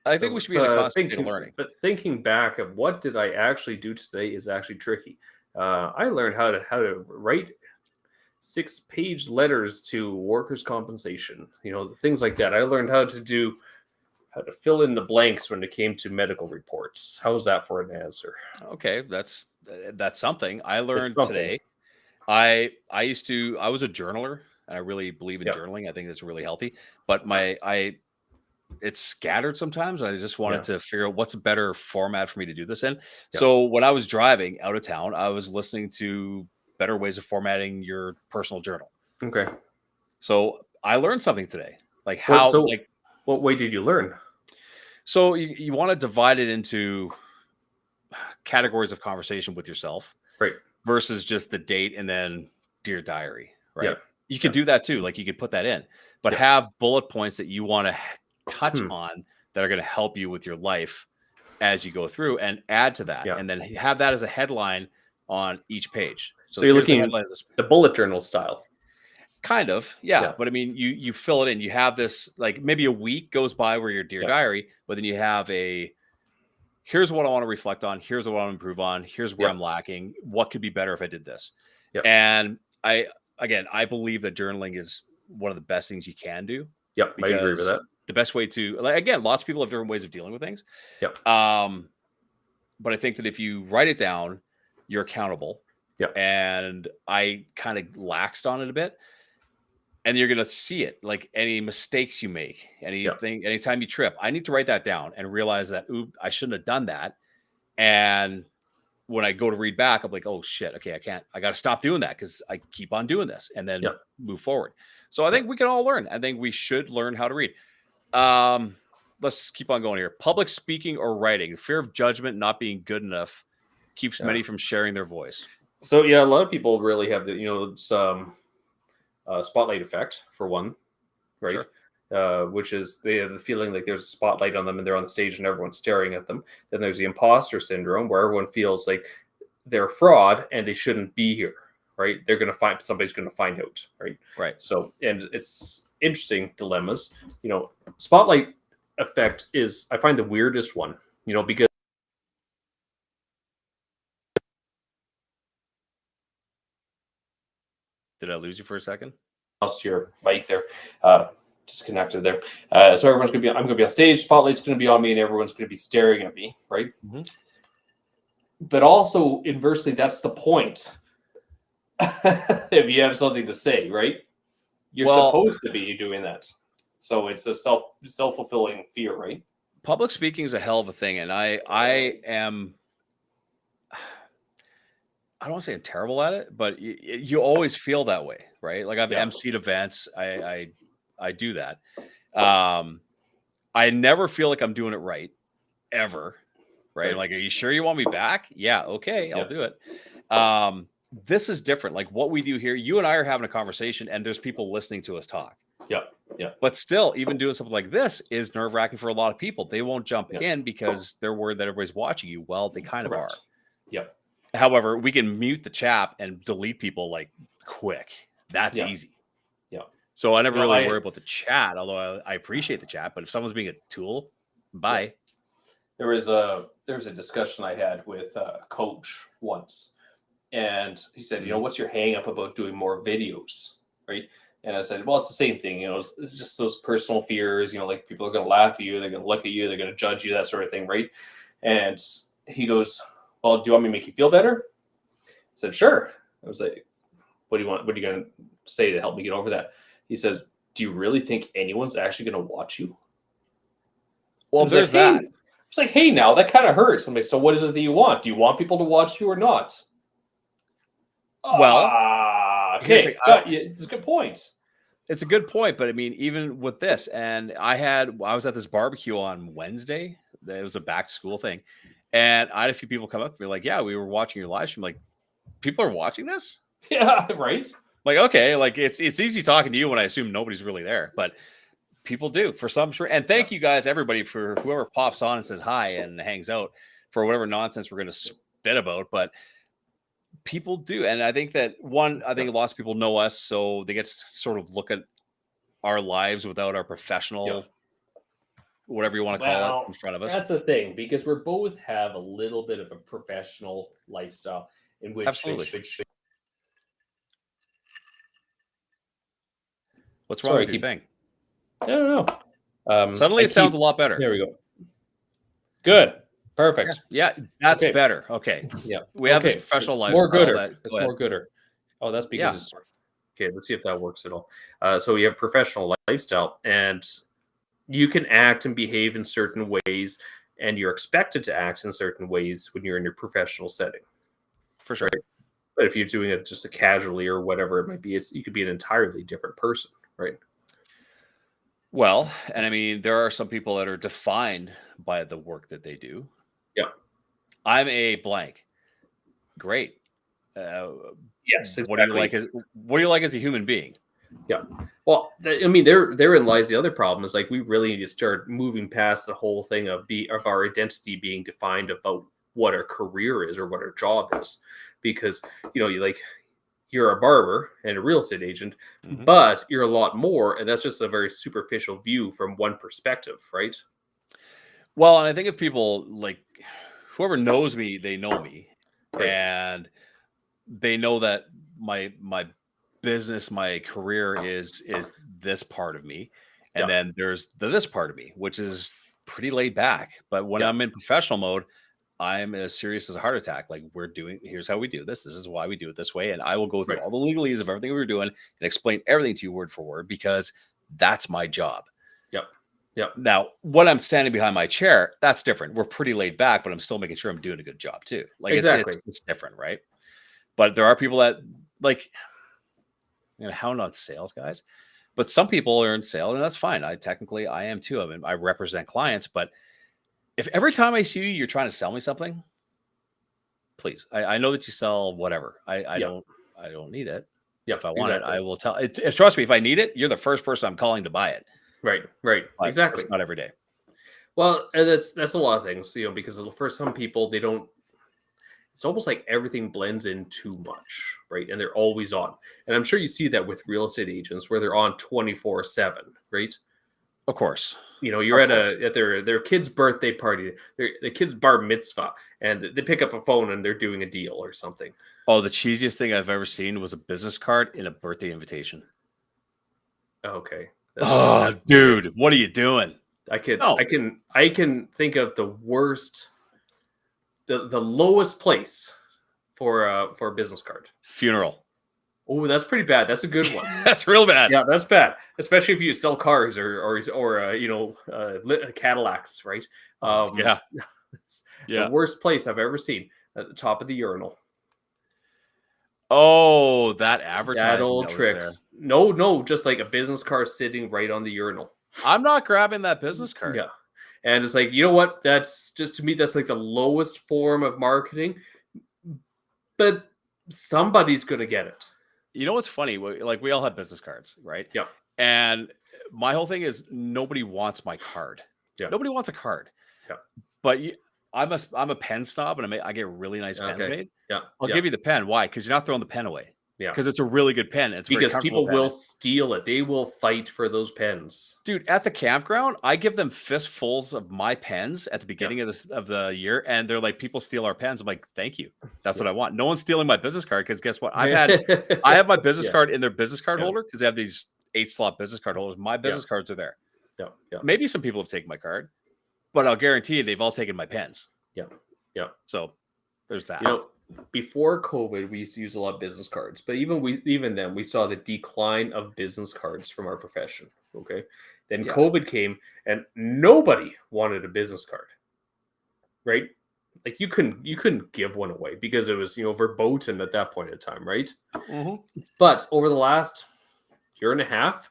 I think we should be in a constant state of learning. But thinking back of what did I actually do today is actually tricky. I learned how to write 6-page letters to workers' compensation. Things like that. I learned how to fill in the blanks when it came to medical reports. How's that for an answer? Okay, that's something I learned something. today. I was a journaler, and I really believe in Yep. journaling. I think that's really healthy. But it's scattered sometimes. And I just wanted to figure out what's a better format for me to do this in. Yep. So when I was driving out of town, I was listening to better ways of formatting your personal journal. Okay. So I learned something today, like Well, how so- like What way did you learn? so you want to divide it into categories of conversation with yourself, Right. versus just the date and then Dear Diary, right? Yeah. You could do that too. Like you could put that in, but have bullet points that you want to touch on that are going to help you with your life as you go through, and add to that, Yeah. and then have that as a headline on each page. So you're here's the looking at headline of this. the bullet journal style. Kind of, yeah. Yeah. But I mean, you fill it in. You have this, like maybe a week goes by where you're Dear Yeah. Diary, but then you have here's what I want to reflect on. Here's what I want to improve on. Here's where Yeah. I'm lacking. What could be better if I did this? Yeah. And I believe that journaling is one of the best things you can do. Yep, I agree with Because that. The best way to, like, again, lots of people have different ways of dealing with things. Yep. But I think that if you write it down, you're accountable. Yep. And I kind of laxed on it a bit. And you're going to see it, like any mistakes you make, anytime you trip. I need to write that down and realize that, I shouldn't have done that. And when I go to read back, I'm like, oh shit, okay, I got to stop doing that because I keep on doing this, and then move forward. So I think we can all learn. I think we should learn how to read. Let's keep on going here. Public speaking or writing, fear of judgment, not being good enough, keeps many from sharing their voice. So yeah, a lot of people really have it's spotlight effect for one, right? Sure. Which is they have the feeling like there's a spotlight on them and they're on the stage and everyone's staring at them. Then there's the imposter syndrome, where everyone feels like they're a fraud and they shouldn't be here, right? Somebody's going to find out, right? Right. So, and it's interesting dilemmas. Spotlight effect is, I find, the weirdest one, because Did I lose you for a second? lost your mic there, disconnected there. So I'm going to be on stage. Spotlight's going to be on me, and everyone's going to be staring at me, right? Mm-hmm. But also inversely, that's the point. If you have something to say, right? You're supposed to be doing that. So it's a self-fulfilling fear, right? Public speaking is a hell of a thing, and I am. I don't want to say I'm terrible at it, but you always feel that way, right? Like I've emceed events. I do that. I never feel like I'm doing it right, ever. Right? Like, are you sure you want me back? Yeah. Okay, I'll do it. This is different. Like what we do here, you and I are having a conversation, and there's people listening to us talk. Yeah. But still, even doing something like this is nerve-wracking for a lot of people. They won't jump in because they're worried that everybody's watching you. Well, they kind of are. Yep. However, we can mute the chat and delete people like quick. That's easy. Yeah. So I never really worry about the chat, although I appreciate the chat. But if someone's being a tool, bye. Yeah. There was a discussion I had with a coach once, and he said, what's your hang up about doing more videos, right? And I said, well, it's the same thing, it's just those personal fears, like people are going to laugh at you, they're going to look at you, they're going to judge you, that sort of thing, right? And he goes, well, do you want me to make you feel better? I said, sure. I was like, what do you want? What are you going to say to help me get over that? He says, do you really think anyone's actually going to watch you? Well, there's that. It's like, hey, now that kind of hurts. I'm like, so what is it that you want? Do you want people to watch you or not? Well, okay, it's a good point. It's a good point, but I mean, even with this, and I was at this barbecue on Wednesday. It was a back to school thing, and I had a few people come up to me like, "Yeah, we were watching your live stream." Like, people are watching this? Yeah, right. Like, okay, like it's easy talking to you when I assume nobody's really there, but people do for some sure. And thank you guys, everybody, for whoever pops on and says hi and hangs out for whatever nonsense we're going to spit about. But people do. And I think that lots of people know us, so they get to sort of look at our lives without our professional, whatever you want to call it, in front of us. That's the thing, because we both have a little bit of a professional lifestyle in which absolutely. What's wrong with your thing? I don't know. Suddenly it sounds a lot better. There we go. Good. Perfect. Yeah, that's better. Okay. Yeah. We have this professional life. More gooder. It's more gooder. Oh, that's because it's okay. Let's see if that works at all. So you have professional lifestyle, and you can act and behave in certain ways, and you're expected to act in certain ways when you're in your professional setting. For sure. Right? But if you're doing it just a casually or whatever it might be, you could be an entirely different person, right? Well, and I mean, there are some people that are defined by the work that they do. Yeah. I'm a blank. Great. Yes. Exactly. What do you like as a human being? Yeah. Well, I mean, therein lies the other problem is like we really need to start moving past the whole thing of our identity being defined about what our career is or what our job is, because you're a barber and a real estate agent, but you're a lot more, and that's just a very superficial view from one perspective, right? Well, and I think if people like whoever knows me, they know me, right. And they know that my business, my career is this part of me, and then there's this part of me, which is pretty laid back. But when I'm in professional mode, I'm as serious as a heart attack. Like here's how we do this. This is why we do it this way. And I will go through all the legalese of everything we were doing and explain everything to you word for word, because that's my job. Yep. Now, when I'm standing behind my chair, that's different. We're pretty laid back, but I'm still making sure I'm doing a good job too. Like it's different, right? But there are people that like, hound on sales guys, but some people are in sales, and that's fine. I am too. I mean, I represent clients, but if every time I see you, you're trying to sell me something, please. I know that you sell whatever. I don't need it. Yeah, if I want it, I will tell. Trust me, if I need it, you're the first person I'm calling to buy it. Right. But exactly. It's not every day. Well, and that's a lot of things, because for some people they don't. It's almost like everything blends in too much, right? And they're always on. And I'm sure you see that with real estate agents where they're on 24/7, right? Of course. You're at their kid's birthday party, their kid's bar mitzvah, and they pick up a phone and they're doing a deal or something. Oh, the cheesiest thing I've ever seen was a business card in a birthday invitation. Okay. Dude, what are you doing? I can think of the worst the lowest place for a business card? Funeral. Oh, that's pretty bad. That's a good one. That's real bad. Yeah, that's bad, especially if you sell cars or Cadillacs, right? Yeah. The worst place I've ever seen, at the top of the urinal. Oh, that advertisement. That old tricks. No, just like a business card sitting right on the urinal. I'm not grabbing that business card. Yeah. And it's like, you know what? That's just, to me, that's like the lowest form of marketing. But somebody's going to get it. You know what's funny? Like, we all have business cards, right? Yeah. And my whole thing is nobody wants my card. Yeah. Nobody wants a card. Yeah. But I'm a pen snob, and I get really nice pens made. Yeah. I'll give you the pen. Why? Because you're not throwing the pen away. Yeah. Because it's a really good pen. It's because people will steal it. They will fight for those pens. Dude, at the campground, I give them fistfuls of my pens at the beginning of the year, and they're like, people steal our pens. I'm like, thank you. That's what I want. No one's stealing my business card, because guess what? I have my business card in their business card holder, because they have these 8-slot business card holders. My business cards are there. Yeah. Maybe some people have taken my card, but I'll guarantee you they've all taken my pens. Yeah. So there's that. Before COVID, we used to use a lot of business cards, but even then, we saw the decline of business cards from our profession. Okay, then COVID came, and nobody wanted a business card, right? Like you couldn't give one away because it was verboten at that point in time, right? Mm-hmm. But over the last year and a half,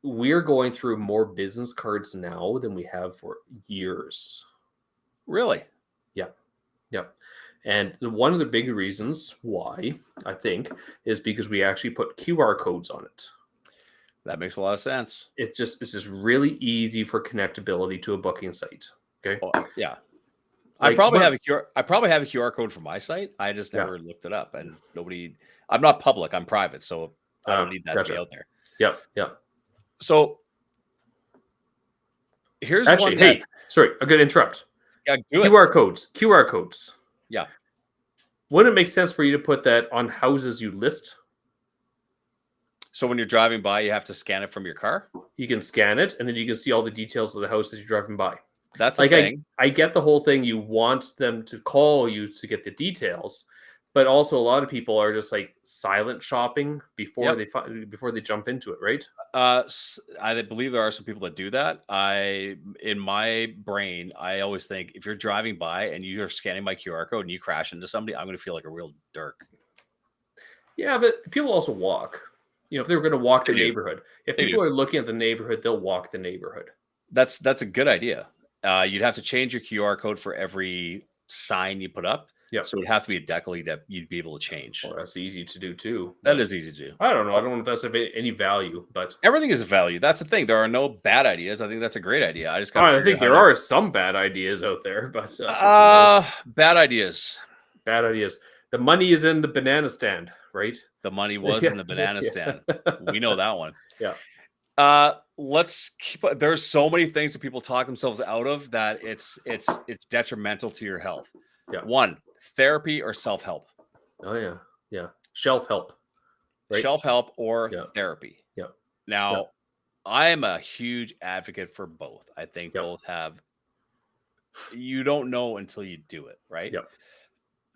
we're going through more business cards now than we have for years. Really? Yeah. And one of the big reasons why, I think, is because we actually put QR codes on it. That makes a lot of sense. It's just really easy for connectability to a booking site. Okay. Oh, yeah. I probably have a QR code for my site. I just never looked it up, and I'm not public. I'm private, so I don't need that to be out there. Yeah. So here's actually, hey, sorry, I'm going to interrupt. Yeah, QR codes. Yeah. Wouldn't it make sense for you to put that on houses you list? So when you're driving by, you have to scan it from your car? You can scan it, and then you can see all the details of the house that you're driving by. That's a thing. I get the whole thing. You want them to call you to get the details, but also a lot of people are just like silent shopping before they jump into it, right? I believe there are some people that do that. In my brain, I always think if you're driving by and you're scanning my QR code and you crash into somebody, I'm going to feel like a real dirk. Yeah, but people also walk. If they're going to walk the neighborhood, if people are looking at the neighborhood, they'll walk the neighborhood. That's a good idea. You'd have to change your QR code for every sign you put up. Yeah. So it would have to be a decal that you'd be able to change. Well, that's easy to do too. That is easy to do. I don't know. I don't know if that's of any value, but everything is a value. That's the thing. There are no bad ideas. I think that's a great idea. I think there are some bad ideas out there, but bad ideas. Bad ideas. The money is in the banana stand, right? The money was in the banana stand. We know that one. Yeah. Let's keep. There's so many things that people talk themselves out of that it's detrimental to your health. Yeah. One, therapy or self-help. Oh yeah. Shelf help. Right? Shelf help or therapy. Yeah. Now, I am a huge advocate for both. I think both have. You don't know until you do it, right? Yep.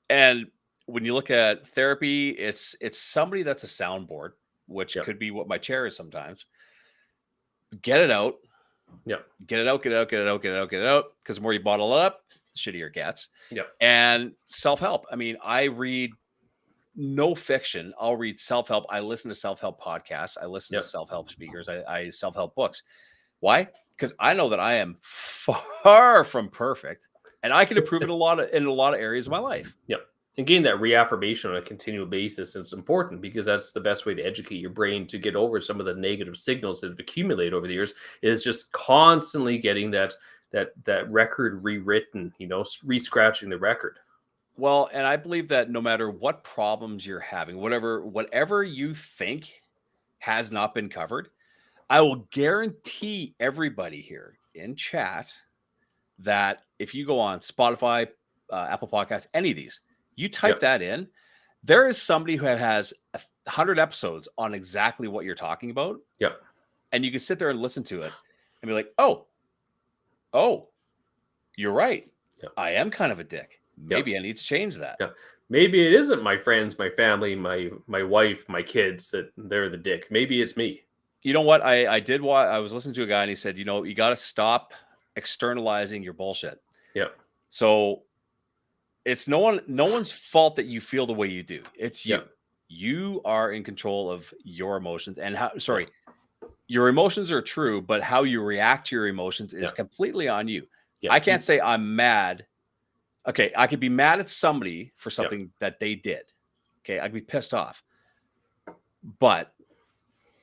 And when you look at therapy, it's somebody that's a soundboard, which could be what my chair is sometimes. Get it out. Yeah. Get it out. Because the more you bottle it up, the shittier it gets. Yeah. And self-help. I mean, I read no fiction. I'll read self-help. I listen to self-help podcasts. I listen to self-help speakers. I self-help books. Why? Because I know that I am far from perfect, and I can improve in a lot of areas of my life. Yep. And getting that reaffirmation on a continual basis is important, because that's the best way to educate your brain to get over some of the negative signals that have accumulated over the years, is just constantly getting that record rewritten, re-scratching the record. Well, and I believe that no matter what problems you're having, whatever you think has not been covered, I will guarantee everybody here in chat that if you go on Spotify, Apple Podcasts, any of these, you type that in, there is somebody who has 100 episodes on exactly what you're talking about. Yep. And you can sit there and listen to it and be like, oh, you're right. Yep. I am kind of a dick. maybe I need to change that. Yeah. Maybe it isn't my friends, my family, my wife, my kids that they're the dick. Maybe it's me. You know what? I was listening to a guy and he said, you know, you got to stop externalizing your bullshit. Yeah. So it's no one's fault that you feel the way you do. It's you. Yeah. You are in control of your emotions and your emotions are true, but how you react to your emotions is completely on you. Yeah. I can't say I'm mad. Okay, I could be mad at somebody for something that they did. Okay, I could be pissed off. But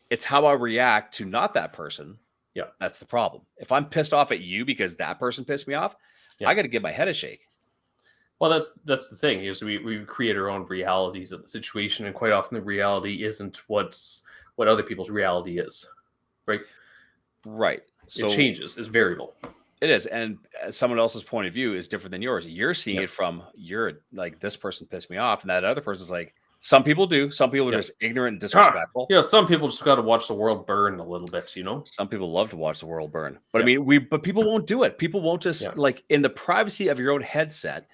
it's how I react to not that person. Yeah. That's the problem. If I'm pissed off at you because that person pissed me off, I got to give my head a shake. Well, that's the thing is we create our own realities of the situation, and quite often the reality isn't what other people's reality is, right? Right. So it changes. It's variable. It is, and someone else's point of view is different than yours. You're seeing it from like this person pissed me off, and that other person's like. Some people do. Some people are just ignorant and disrespectful. Yeah, some people just got to watch the world burn a little bit, you know. Some people love to watch the world burn, but I mean, but people won't do it. People won't just like in the privacy of your own headset.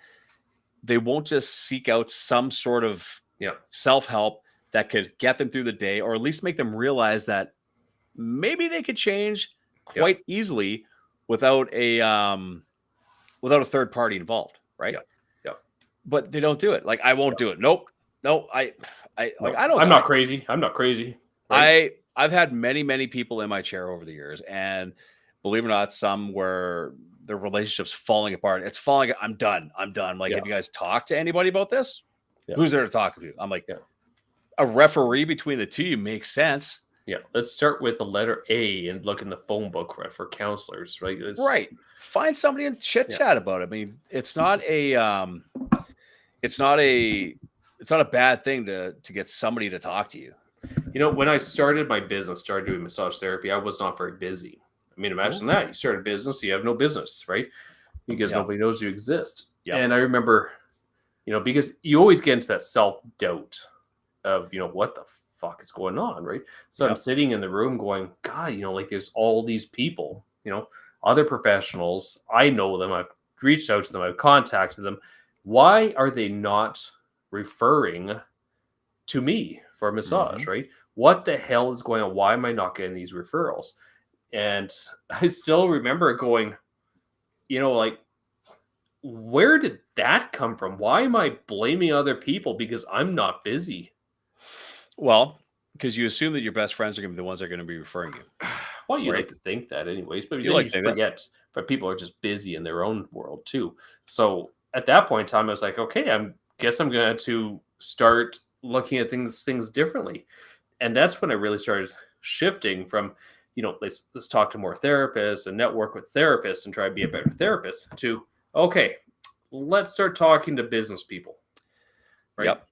They won't just seek out some sort of self-help that could get them through the day, or at least make them realize that maybe they could change quite easily without a third party involved, right? Yeah. But they don't do it. Like I won't do it. Nope. No, I don't. I'm not crazy. I'm not crazy. Right? I've had many people in my chair over the years, and believe it or not, some where the relationship's falling apart. It's falling. I'm done. I'm like, have you guys talked to anybody about this? Yeah. Who's there to talk to? I'm like, a referee between the two makes sense. Yeah, let's start with the letter A and look in the phone book for counselors, right? Right. Find somebody and chit chat about it. I mean, it's not a bad thing to get somebody to talk to you. You know, when I started my business, started doing massage therapy, I was not very busy. I mean, imagine that. You start a business, you have no business, right? Because nobody knows you exist. Yeah. And I remember, you know, because you always get into that self-doubt of, you know, what the fuck is going on, right? So I'm sitting in the room going, God, you know, like there's all these people, you know, other professionals. I know them. I've reached out to them. I've contacted them. Why are they not referring to me for a massage, right? What the hell is going on? Why am I not getting these referrals? And I still remember going, you know, like, where did that come from? Why am I blaming other people because I'm not busy? Well, because you assume that your best friends are going to be the ones that are going to be referring you. Well, you like to think that anyways, but you forget. But people are just busy in their own world too. So at that point in time, I was like, okay, guess I'm going to start looking at things differently. And that's when I really started shifting from, you know, let's talk to more therapists and network with therapists and try to be a better therapist to, okay, let's start talking to business people. Right. Yep.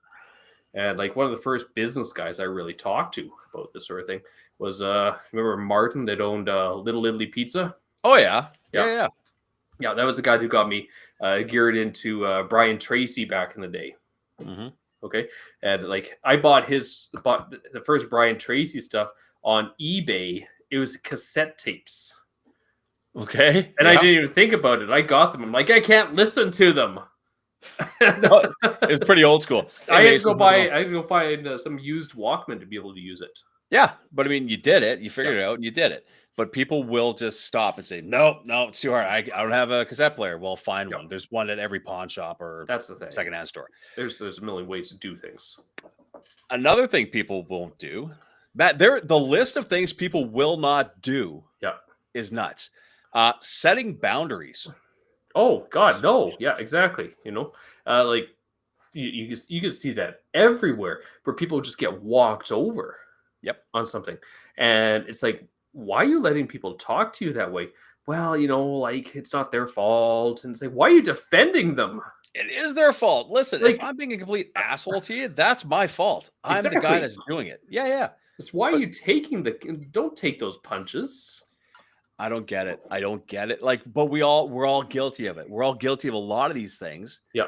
And like one of the first business guys I really talked to about this sort of thing was, remember Martin that owned Little Italy Pizza? Oh, yeah. Yeah. Yeah, that was the guy who got me geared into Brian Tracy back in the day. Mm-hmm. Okay. And like I bought the first Brian Tracy stuff on eBay. It was cassette tapes. Okay. And I didn't even think about it. I got them. I'm like, I can't listen to them. No, it's pretty old school. I had to go find some used Walkman to be able to use it. Yeah. But I mean, you did it. You figured it out and you did it. But people will just stop and say, no, it's too hard. I don't have a cassette player. Well, find one. There's one at every pawn shop or that's the thing. Secondhand store. There's a million ways to do things. Another thing people won't do, Matt, the list of things people will not do is nuts. Setting boundaries. Oh God, no. Yeah, exactly. You know, like you can see that everywhere where people just get walked over. On something. And it's like, why are you letting people talk to you that way? Well, you know, like it's not their fault. And it's like, why are you defending them? It is their fault. Listen, like, if I'm being a complete asshole to you, that's my fault. I'm the guy that's doing it. Yeah. It's why are you taking don't take those punches. I don't get it. Like, but we're all guilty of it. We're all guilty of a lot of these things. Yeah.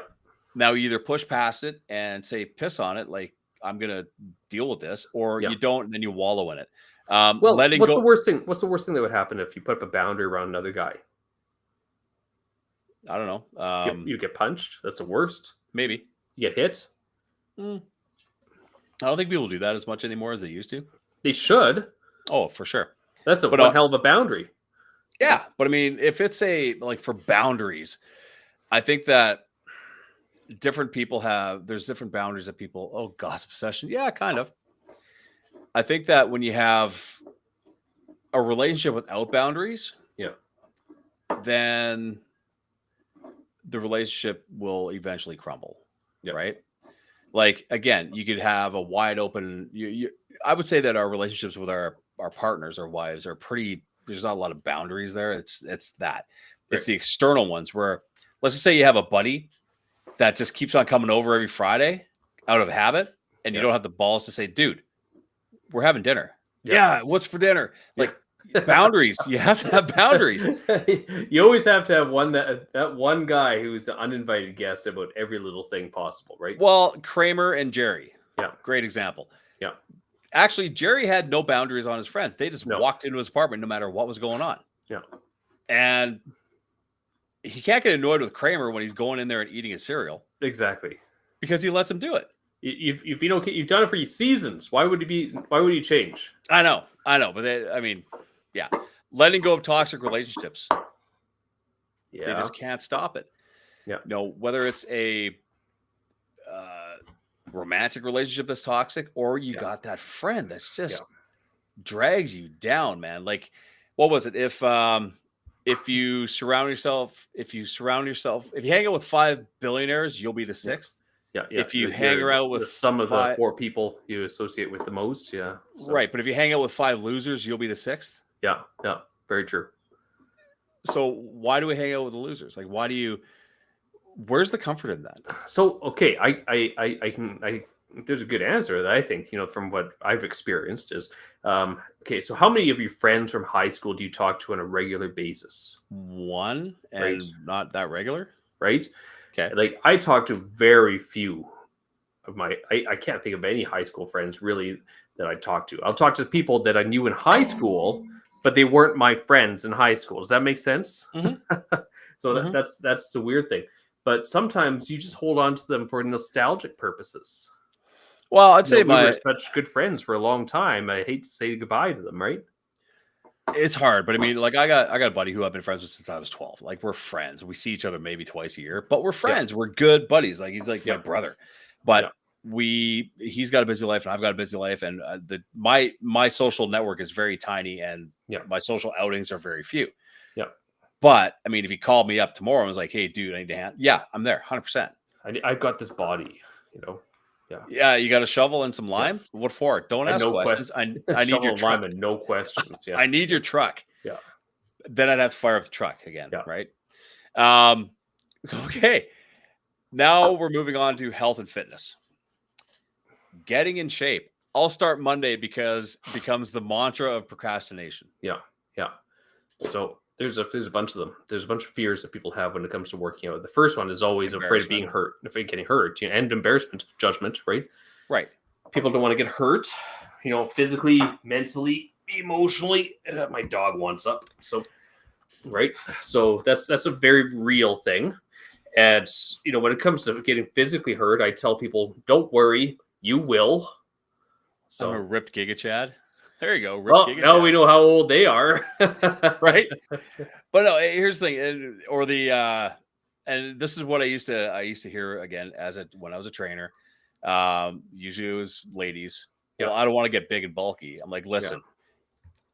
Now you either push past it and say, piss on it. Like, I'm going to deal with this, or you don't, and then you wallow in it. Well, what's the worst thing? What's the worst thing that would happen if you put up a boundary around another guy? I don't know. You get punched. That's the worst. Maybe. You get hit. I don't think people do that as much anymore as they used to. They should. Oh, for sure. That's one hell of a boundary. Yeah, but I mean, if it's for boundaries, I think that different people there's different boundaries that people. Oh, gossip session. Yeah, kind of. I think that when you have a relationship without boundaries, then the relationship will eventually crumble. Right? Like, again, you could have a wide open. I would say that our relationships with our partners, our wives, are pretty. There's not a lot of boundaries there. It's that. It's the external ones where, let's just say you have a buddy that just keeps on coming over every Friday out of habit, and you don't have the balls to say, dude, we're having dinner. Yeah, what's for dinner? Like, boundaries. You have to have boundaries. You always have to have that one guy who's the uninvited guest about every little thing possible, right? Well, Kramer and Jerry. Yeah. Great example. Yeah. Actually, Jerry had no boundaries on his friends. They just walked into his apartment no matter what was going on. Yeah. And he can't get annoyed with Kramer when he's going in there and eating his cereal. Exactly. Because he lets him do it. If you don't, you've done it for seasons. Why would you change? I know. But yeah, letting go of toxic relationships. Yeah. They just can't stop it. Yeah. Whether it's a romantic relationship that's toxic, or you got that friend that's just drags you down, man. Like, what was it? If you hang out with 5 billionaires, you'll be the 6th. Yeah. If you hang around with some of the 4 people you associate with the most, so. Right. But if you hang out with 5 losers, you'll be the 6th. Yeah. Very true. So why do we hang out with the losers? Like, where's the comfort in that? So, okay, there's a good answer that I think, from what I've experienced is, okay, so how many of your friends from high school do you talk to on a regular basis? One, and not that regular. Right. Okay. Like, I talk to very few of I can't think of any high school friends really that I talk to. I'll talk to people that I knew in high school, but they weren't my friends in high school. Does that make sense? Mm-hmm. So that's the weird thing. But sometimes you just hold on to them for nostalgic purposes. Well, I'd say we were such good friends for a long time. I hate to say goodbye to them, right? It's hard, but I mean, like, I got a buddy who I've been friends with since I was 12. Like, we're friends. We see each other maybe twice a year, but we're friends. We're good buddies. Like, he's like my brother. But he's got a busy life and I've got a busy life, and my social network is very tiny, and my social outings are very few. Yeah. But I mean, if he called me up tomorrow and was like, "Hey, dude, I need to hand," I'm there, 100%. I've got this body, Yeah, you got a shovel and some lime. What for? Don't ask questions. I need your truck. Lime and no questions. Yeah. I need your truck. Yeah. Then I'd have to fire up the truck again. Yeah. Right. Okay. Now we're moving on to health and fitness. Getting in shape. I'll start Monday because it becomes the mantra of procrastination. Yeah. So there's a bunch of them. There's a bunch of fears that people have when it comes to working out. The first one is always afraid of being hurt, afraid of getting hurt, and embarrassment, judgment, right? Right. People don't want to get hurt, physically, mentally, emotionally. My dog wants up. So, right. So that's a very real thing. And, when it comes to getting physically hurt, I tell people, don't worry, you will. So I'm a ripped Giga Chad. There you go. Now we know how old they are. Right. But no, here's the thing. And this is what I used to hear again when I was a trainer. Usually it was ladies. Yeah. Well, I don't want to get big and bulky. I'm like, listen,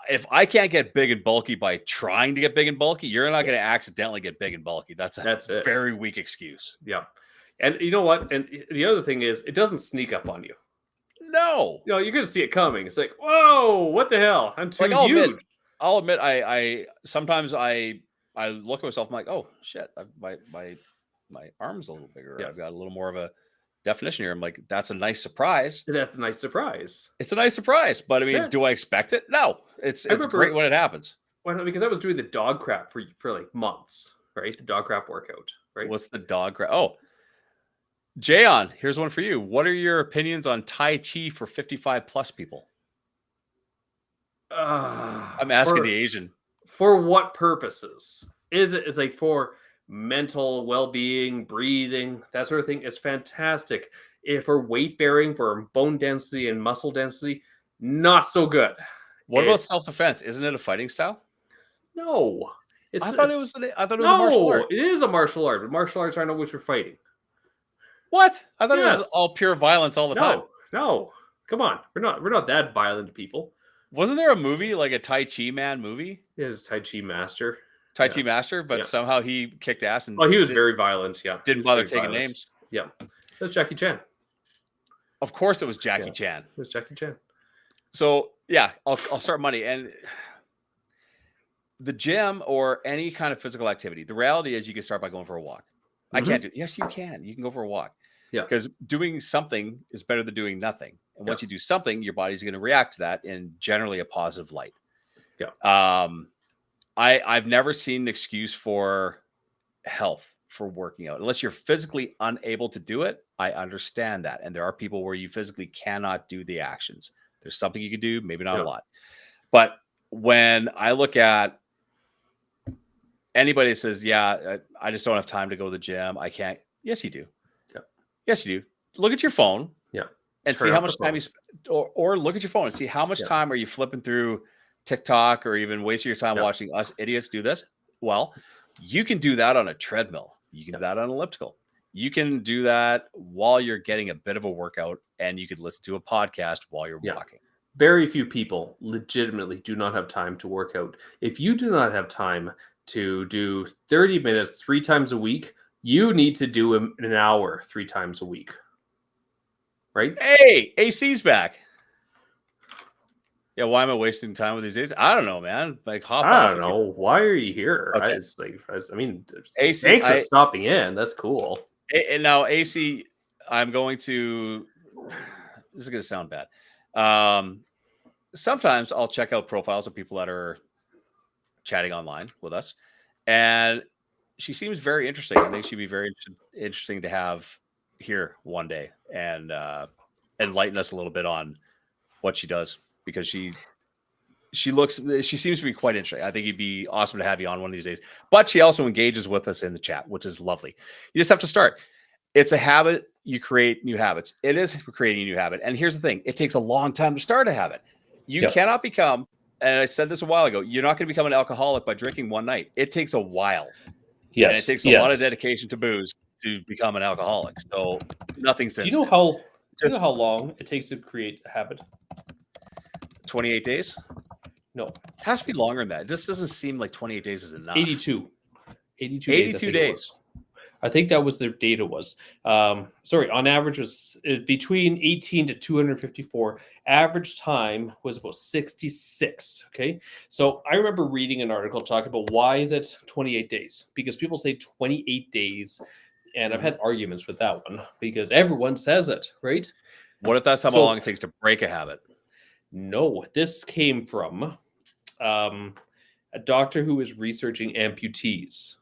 if I can't get big and bulky by trying to get big and bulky, you're not going to accidentally get big and bulky. That's a very weak excuse. Yeah. And you know what? And the other thing is, it doesn't sneak up on you. No. You're going to see it coming. It's like, whoa, what the hell? I'm too huge. I'll admit, I sometimes I look at myself, I'm like, oh shit, my arm's a little bigger. Yeah. I've got a little more of a definition here. I'm like, that's a nice surprise. That's a nice surprise. It's a nice surprise, but I mean, do I expect it? No. It's great when it happens. Well, because I was doing the dog crap for like months, right? The dog crap workout, right? What's the dog crap? Oh, Jayon, here's one for you. What are your opinions on Tai Chi for 55 plus people? I'm asking the Asian. For what purposes? Is it like for mental well-being, breathing, that sort of thing is fantastic. If for weight bearing, for bone density and muscle density, not so good. What about self-defense? Isn't it a fighting style? No. I thought it was a martial art. It is a martial art, but martial arts aren't always for fighting. What? I thought it was all pure violence all the time. No. Come on. We're not that violent people. Wasn't there a movie, like a Tai Chi Man movie? Yeah, it's Tai Chi Master. Chi Master, but somehow he kicked ass and he was very violent, yeah. Didn't bother taking names. Yeah. That's Jackie Chan. Of course it was Jackie Chan. It was Jackie Chan. So yeah, I'll start money. And the gym or any kind of physical activity, the reality is you can start by going for a walk. I can't do. Yes, you can. You can go for a walk. Yeah. Because doing something is better than doing nothing. And once you do something, your body's going to react to that in generally a positive light. Yeah. I've never seen an excuse for health for working out unless you're physically unable to do it. I understand that. And there are people where you physically cannot do the actions. There's something you can do, maybe not a lot. But when I look at anybody that says, I just don't have time to go to the gym, I can't. Yes, you do. Yeah. Yes, you do. Look at your phone. Yeah. And see how much time you spend, or look at your phone and see how much time are you flipping through TikTok or even wasting your time watching us idiots do this. Well, you can do that on a treadmill. You can do that on an elliptical. You can do that while you're getting a bit of a workout, and you could listen to a podcast while you're walking. Very few people legitimately do not have time to work out. If you do not have time to do 30 minutes 3 times a week, you need to do an hour 3 times a week. Right? Hey, AC's back. Yeah, why am I wasting time with these days? I don't know, man. Like, hop off. I don't know. Why are you here? Okay. AC, thanks for stopping in. That's cool. And now, AC, I'm going to. This is going to sound bad. Sometimes I'll check out profiles of people that are chatting online with us, and she seems very interesting. I think she'd be very interesting to have here one day and enlighten us a little bit on what she does, because she seems to be quite interesting. I think it'd be awesome to have you on one of these days. But she also engages with us in the chat, which is lovely. You just have to start. It's a habit. You create new habits. It is creating a new habit. And here's the thing. It takes a long time to start a habit. You cannot become, and I said this a while ago, you're not going to become an alcoholic by drinking one night. It takes a while. Yes. And it takes a lot of dedication to booze to become an alcoholic. So nothing's Do you know how long it takes to create a habit? 28 days? No. It has to be longer than that. It just doesn't seem like 28 days is enough. 82 days. I think that was their data was. On average was between 18 to 254. Average time was about 66. Okay. So I remember reading an article talking about why is it 28 days? Because people say 28 days. And I've had arguments with that one because everyone says it, right? What if that's how long it takes to break a habit? No, this came from a doctor who was researching amputees.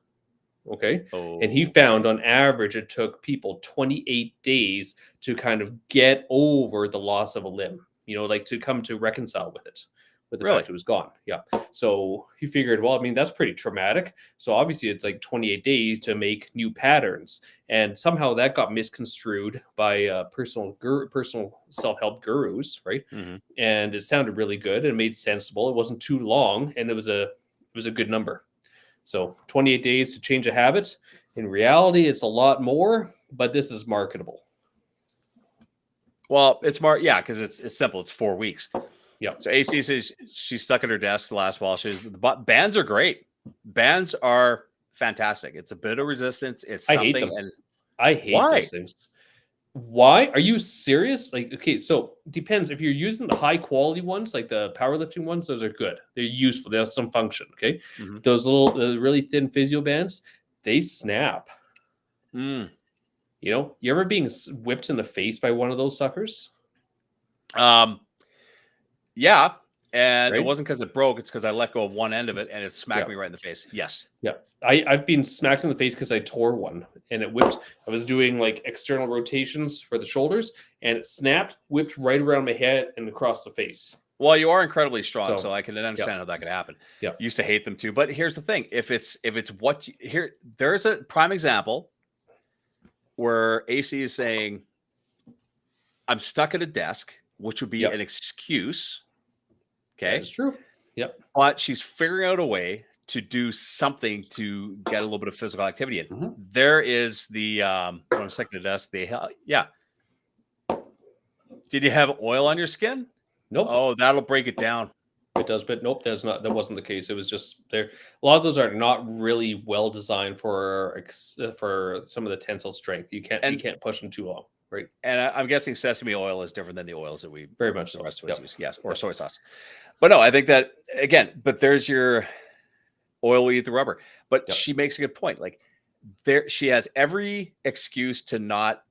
Okay. Oh. And he found on average it took people 28 days to kind of get over the loss of a limb, like to come to reconcile with it, with the fact it was gone. Yeah. So he figured, well, I mean, that's pretty traumatic. So obviously it's like 28 days to make new patterns. And somehow that got misconstrued by personal self-help gurus, right? Mm-hmm. And it sounded really good and made sensible. It wasn't too long, and it was a good number. So 28 days to change a habit. In reality, it's a lot more, but this is marketable. Well, it's because it's simple. It's 4 weeks. Yeah. So AC says she's stuck at her desk the last while. Bands are great. Bands are fantastic. It's a bit of resistance. It's something. I hate them. I hate those things. Why? Are you serious? Like, okay, so depends. If you're using the high quality ones, like the powerlifting ones, those are good. They're useful. They have some function. Okay. Mm-hmm. Those really thin physio bands, they snap. You ever being whipped in the face by one of those suckers? Yeah. And it wasn't because it broke. It's because I let go of one end of it and it smacked me right in the face. Yes. Yeah. I've been smacked in the face because I tore one and it whipped. I was doing like external rotations for the shoulders and it snapped, whipped right around my head and across the face. Well, you are incredibly strong, So, so I can understand how that could happen. Yeah. Used to hate them too, but here's the thing: if it's what you, here, there's a prime example where AC is saying, "I'm stuck at a desk," which would be Yep. an excuse. Okay, That is true. Yep. but she's figuring out a way to do something to get a little bit of physical activity in. Mhm. There is the when I'm stuck at a desk. Yeah. Did you have oil on your skin? Nope. Oh, that'll break it down. It does, but nope, that wasn't the case. It was just there. A lot of those are not really well designed for some of the tensile strength. You can't push them too long, right? And I'm guessing sesame oil is different than the oils that we Very much the so. rest of us Yep. use. Yes, or Yep. soy sauce. But no, I think that again. But there's your oil will eat the rubber. But Yep. she makes a good point. Like she has every excuse to not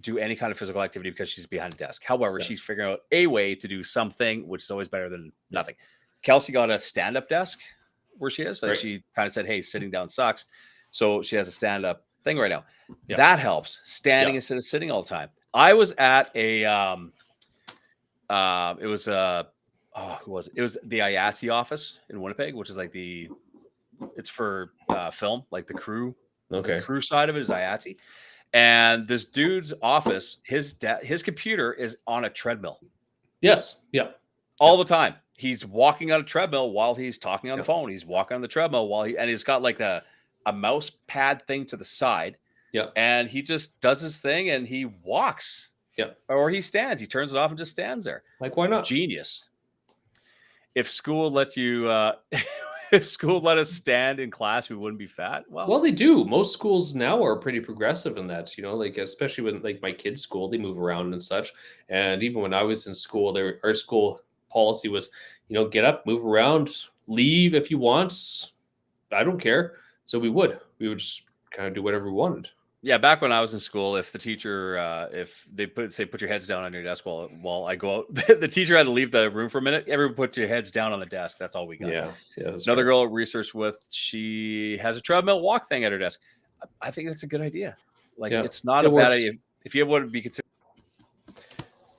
do any kind of physical activity because she's behind a desk. However, Yeah. she's figuring out a way to do something, which is always better than nothing. Kelsey got a stand-up desk where she is. Like Right. she kind of said, "Hey, sitting down sucks," so she has a stand-up thing right now. Yeah. That helps. Standing Yeah. instead of sitting all the time. I was at a it was who was it? It was the IATSE office in Winnipeg, which is like it's for film, like the crew. Okay. The crew side of it is IATSE. And this dude's office, his computer is on a treadmill Yes. Yeah. all the time. He's walking on a treadmill while he's talking on the Yeah. phone. He's walking on the treadmill and he's got like a mouse pad thing to the side. Yeah. And he just does his thing and he walks. Yeah. Or he stands. He turns it off and just stands there. Like, why not? Genius. If school let you if school let us stand in class, we wouldn't be fat. Well, they do. Most schools now are pretty progressive in that, like especially when like my kids' school, they move around and such. And even when I was in school, our school policy was, get up, move around, leave if you want. I don't care. So we would just kind of do whatever we wanted. Yeah, back when I was in school, if the teacher, if they put your heads down on your desk while I go out, the teacher had to leave the room for a minute. Everyone put your heads down on the desk. That's all we got. Yeah. That's Another right. girl I researched with, she has a treadmill walk thing at her desk. I think that's a good idea. Like Yeah, it's not it a bad works. idea if you would be considered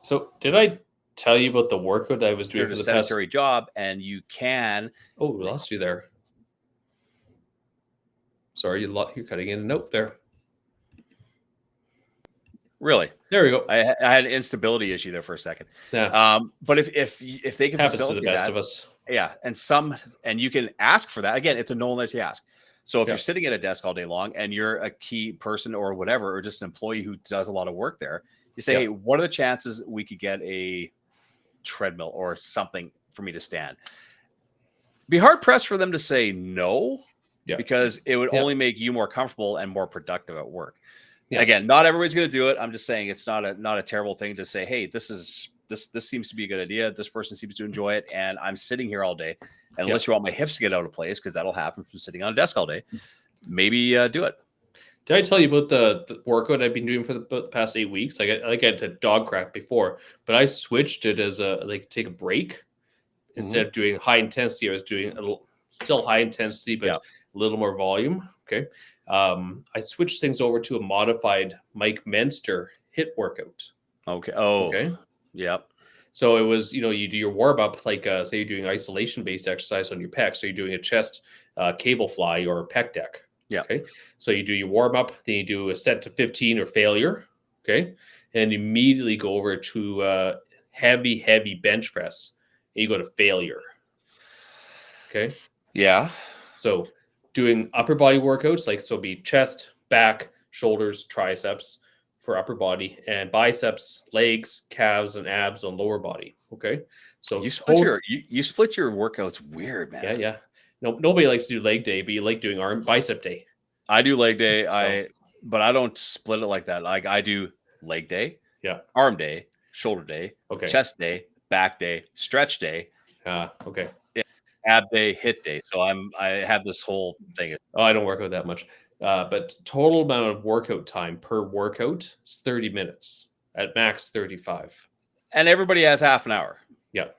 So did I tell you about the workout I was doing a for the past? sedentary job, and you can. Oh, we lost you there. Sorry, you're cutting in. Nope, there. Really, There we go. I had an instability issue there for a second. Yeah, But if they can happens to the facilitate best that, of us. yeah, and you can ask for that. Again, it's a no unless you ask. So if Yeah. you're sitting at a desk all day long and you're a key person or whatever, or just an employee who does a lot of work there, you say, Yeah. hey, what are the chances we could get a treadmill or something for me to stand? Be hard pressed for them to say no, Yeah. because it would Yeah. only make you more comfortable and more productive at work. Yeah. Again, not everybody's going to do it. I'm just saying it's not a terrible thing to say, hey, this seems to be a good idea. This person seems to enjoy it, and I'm sitting here all day. And unless you want my hips to get out of place, because that'll happen from sitting on a desk all day, maybe do it. Did I tell you about the workout I've been doing for the past 8 weeks? I had to dog crap before, but I switched it as take a break. Instead of doing high intensity, I was doing still high intensity, but Yeah. a little more volume. Okay. I switched things over to a modified Mike Menster HIIT workout. Okay. Oh, Okay. yep. So it was, you do your warm up, say you're doing isolation based exercise on your pec. So you're doing a chest cable fly or pec deck. Yeah. Okay. So you do your warm up, then you do a set to 15 or failure. Okay. And immediately go over to heavy bench press. And you go to failure. Okay. Yeah. So doing upper body workouts, so be chest, back, shoulders, triceps for upper body, and biceps, legs, calves, and abs on lower body. Okay. So You split you split your workouts weird, man. Yeah. No, nobody likes to do leg day, but you like doing bicep day. I do leg day. So- But I don't split it like that. Like I do leg day, Yeah. arm day, shoulder day, Okay. chest day, back day, stretch day, Okay. ab day, hit day. So I have this whole thing. Oh, I don't work out that much. But total amount of workout time per workout is 30 minutes. At max 35. And everybody has half an hour. Yeah.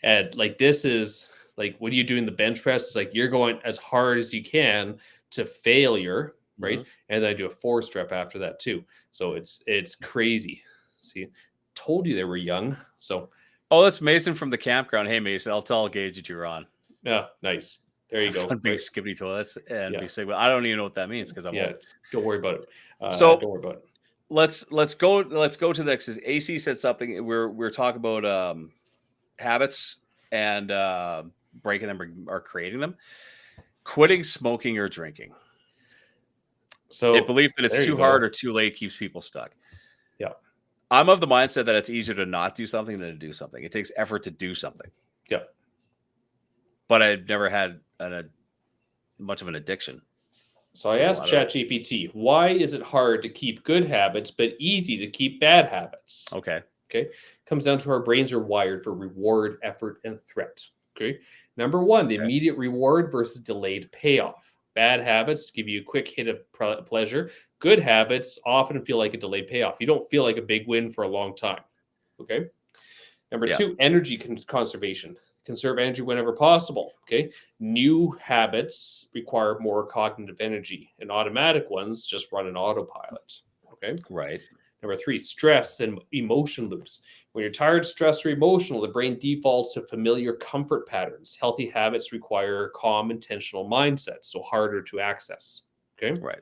And this is when you're doing the bench press, it's you're going as hard as you can to failure, right? And then I do a force rep after that too. So it's crazy. See, told you they were young. So Oh, that's Mason from the campground. Hey, Mason, I'll tell Gage that you're on. Yeah, nice. There you go. Fun big skibbity toilets and be sick. I don't even know what that means because I'm old. Don't worry about it. So don't worry about it. Let's go to the next. AC said something. We're talking about habits and breaking them or creating them. Quitting smoking or drinking. So a belief that it's too hard or too late keeps people stuck. Yeah. I'm of the mindset that it's easier to not do something than to do something. It takes effort to do something. Yeah. But I've never had much of an addiction. So I asked ChatGPT, why is it hard to keep good habits, but easy to keep bad habits? Okay. Comes down to our brains are wired for reward, effort, and threat. Okay. Number one, the immediate reward versus delayed payoff. Bad habits give you a quick hit of pleasure. Good habits often feel like a delayed payoff. You don't feel like a big win for a long time. Okay. Number two, energy conservation. Conserve energy whenever possible. Okay. New habits require more cognitive energy, and automatic ones just run an autopilot. Okay. Right. Number three, stress and emotion loops. When you're tired, stressed, or emotional, the brain defaults to familiar comfort patterns. Healthy habits require calm, intentional mindset, so harder to access. Okay. Right.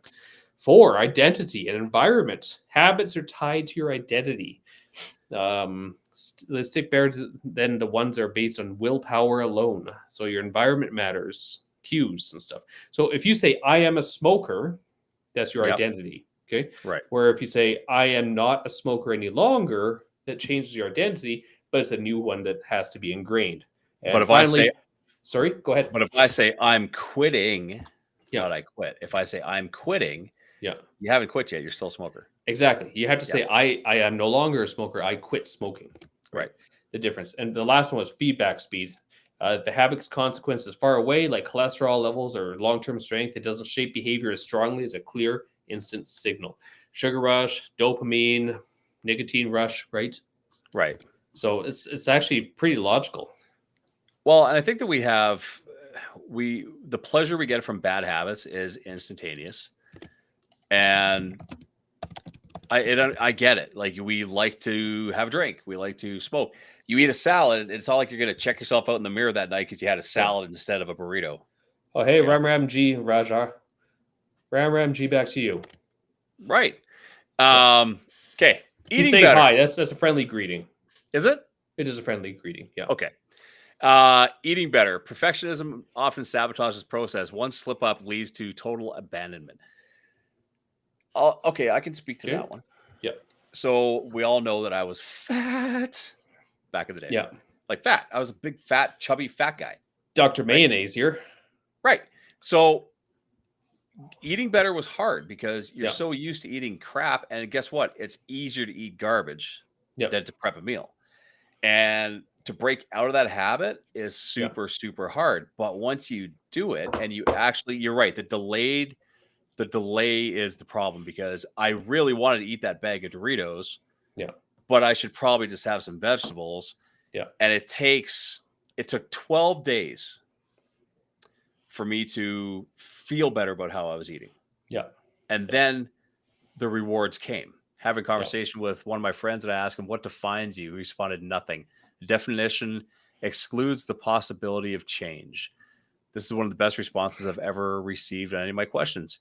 Four, identity and environment. Habits are tied to your identity. They stick better than the ones that are based on willpower alone. So your environment matters, cues and stuff. So if you say, I am a smoker, that's your identity. Okay. Right. Where if you say, I am not a smoker any longer, that changes your identity, but it's a new one that has to be ingrained. And but if finally, sorry, go ahead. But if I say I'm quitting, not I quit. If I say I'm quitting, you haven't quit yet. You're still a smoker. Exactly. You have to say, I am no longer a smoker. I quit smoking. Right. The difference. And the last one was feedback speed. The habit's consequence is far away, like cholesterol levels or long-term strength. It doesn't shape behavior as strongly as a clear instant signal. Sugar rush, dopamine, nicotine rush, right? Right. So it's actually pretty logical. Well, and I think that the pleasure we get from bad habits is instantaneous. And I get it. Like, we like to have a drink. We like to smoke. You eat a salad. It's not like you're going to check yourself out in the mirror that night because you had a salad instead of a burrito. Oh, hey, Ram G, Raja. Ram G, back to you. Right. Okay. Eating saying better. Hi. That's a friendly greeting. Is it? It is a friendly greeting. Yeah. Okay. Eating better. Perfectionism often sabotages process. One slip up leads to total abandonment. Okay, I can speak to that one. Yeah. So we all know that I was fat back in the day. Yeah. Like fat. I was a big, fat, chubby, fat guy. Dr. Mayonnaise here. Right. So eating better was hard because you're so used to eating crap. And guess what? It's easier to eat garbage than to prep a meal. And to break out of that habit is super, super hard. But once you do it and you're right. The delay is the problem because I really wanted to eat that bag of Doritos. Yeah. But I should probably just have some vegetables. Yeah. And it took 12 days for me to feel better about how I was eating. Yeah. And then the rewards came. Having a conversation with one of my friends, and I asked him, what defines you? He responded, nothing. The definition excludes the possibility of change. This is one of the best responses I've ever received on any of my questions.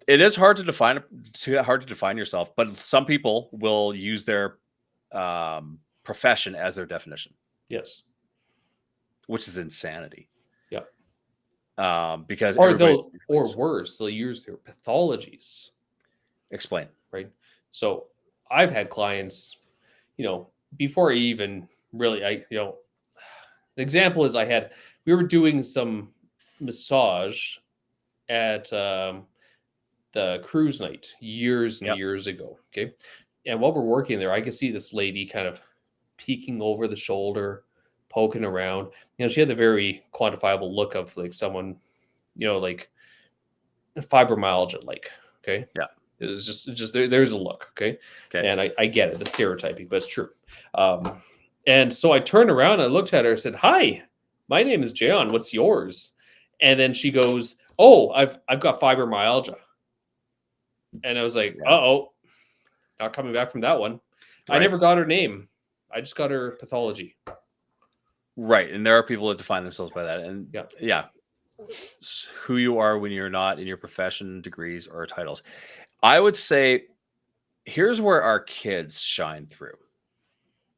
It is hard to define yourself, but some people will use their profession as their definition. Yes. Which is insanity. Yeah. Because or worse, they'll use their pathologies. Explain. Right. So I've had clients, before I even really, the example is we were doing some massage at the cruise night years and years ago. Okay. And while we're working there, I could see this lady kind of peeking over the shoulder, poking around. She had the very quantifiable look of like someone, like fibromyalgia, like, okay. Yeah. It was just there's a look. Okay. And I get it. It's stereotyping, but it's true. And so I turned around, I looked at her and said, hi, my name is John. What's yours? And then she goes, oh, I've got fibromyalgia. And I was like, uh-oh, not coming back from that one. Right. I never got her name. I just got her pathology. Right. And there are people that define themselves by that. And yeah. Who you are when you're not in your profession, degrees, or titles. I would say here's where our kids shine through.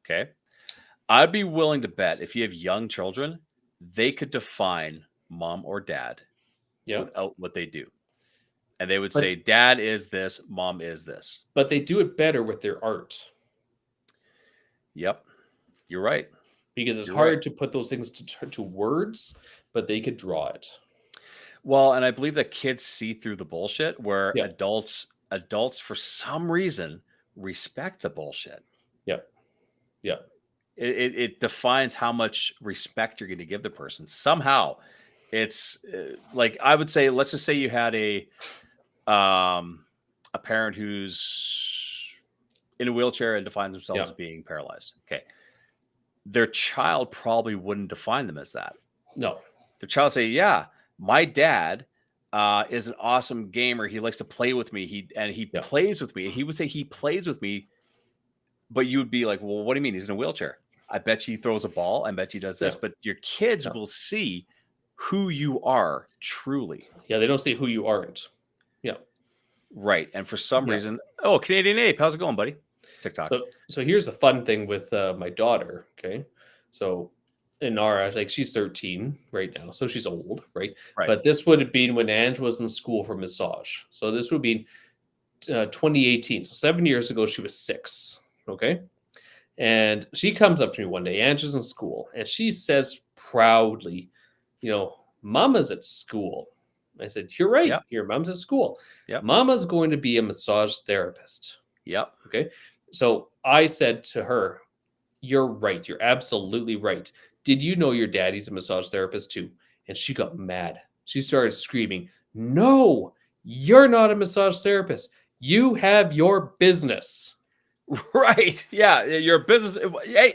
Okay. I'd be willing to bet if you have young children, they could define mom or dad without what they do. And they would say, dad is this, mom is this. But they do it better with their art. Yep. You're right. Because it's hard to put those things to words, but they could draw it. Well, and I believe that kids see through the bullshit where adults for some reason respect the bullshit. Yep. Yeah. It defines how much respect you're going to give the person. Somehow it's like, I would say, let's just say you had a parent who's in a wheelchair and defines themselves as being paralyzed. Okay. Their child probably wouldn't define them as that. No. The child say, yeah, my dad is an awesome gamer. He likes to play with me. He plays with me. He would say he plays with me, but you would be like, well, what do you mean? He's in a wheelchair. I bet you he throws a ball. I bet he does this, but your kids will see who you are truly. Yeah. They don't see who you aren't. Yeah. Right. And for some reason, oh, Canadian Ape, how's it going, buddy? TikTok. So here's the fun thing with my daughter. Okay. So Inara, like she's 13 right now. So she's old, right? But this would have been when Ange was in school for massage. So this would be 2018. So 7 years ago, she was 6. Okay. And she comes up to me one day. Ange is in school and she says proudly, Mama's at school. I said, you're right. Yep. Your mom's at school. Yep. Mama's going to be a massage therapist. Yep. Okay. So I said to her, you're right. You're absolutely right. Did you know your daddy's a massage therapist too? And she got mad. She started screaming, no, you're not a massage therapist. You have your business. Right. Yeah. Your business. Hey,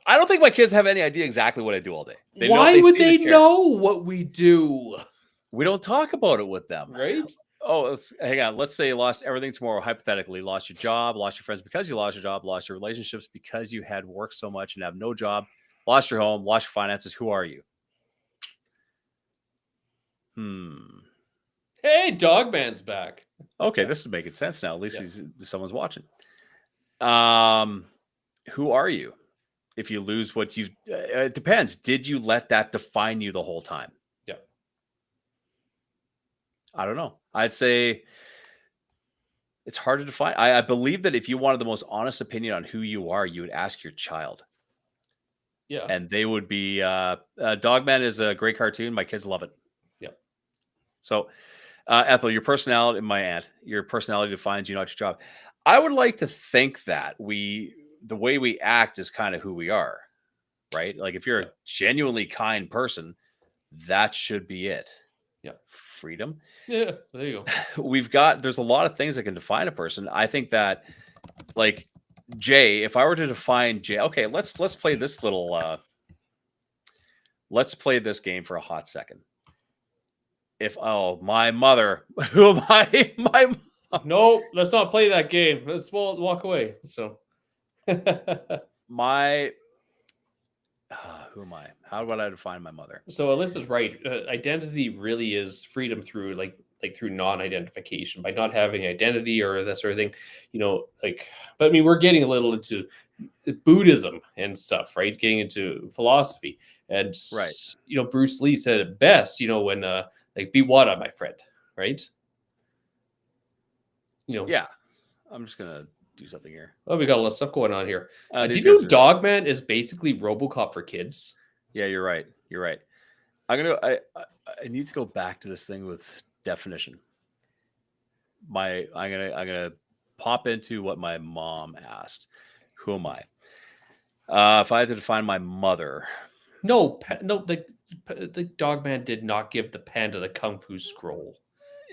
I don't think my kids have any idea exactly what I do all day. Why would they know what we do? We don't talk about it with them. Right. Oh, hang on. Let's say you lost everything tomorrow. Hypothetically, lost your job, lost your friends because you lost your job, lost your relationships because you had worked so much and have no job, lost your home, lost your finances. Who are you? Hey, Dogman's back. Okay, this is making sense now. At least someone's watching. Who are you? If you lose what you've, it depends. Did you let that define you the whole time? Yeah. I don't know. I'd say it's hard to define. I believe that if you wanted the most honest opinion on who you are, you would ask your child. Yeah. And they would be, Dogman is a great cartoon. My kids love it. Yeah. So, Ethel, your personality, my aunt, your personality defines you, not your job. I would like to think that the way we act is kind of who we are, right? Like if you're a genuinely kind person, that should be it. Yeah. Freedom. Yeah. There you go. There's a lot of things that can define a person. I think that like Jay, if I were to define Jay, okay, let's play this little, let's play this game for a hot second. My mother, who am I? No, let's not play that game. Let's walk away. So who am I? How would I define my mother? So Alyssa's right. Identity really is freedom through through non-identification, by not having identity or that sort of thing. But I mean, we're getting a little into Buddhism and stuff, right? Getting into philosophy, and Bruce Lee said it best. When be water, my friend, right? Yeah. I'm just gonna do something here. Oh, we got a lot of stuff going on here. Do you know Dogman is basically RoboCop for kids? Yeah, you're right. I need to go back to this thing with definition. I'm gonna pop into what my mom asked. Who am I? If I had to define my mother. No, the Dogman did not give the panda the Kung Fu scroll.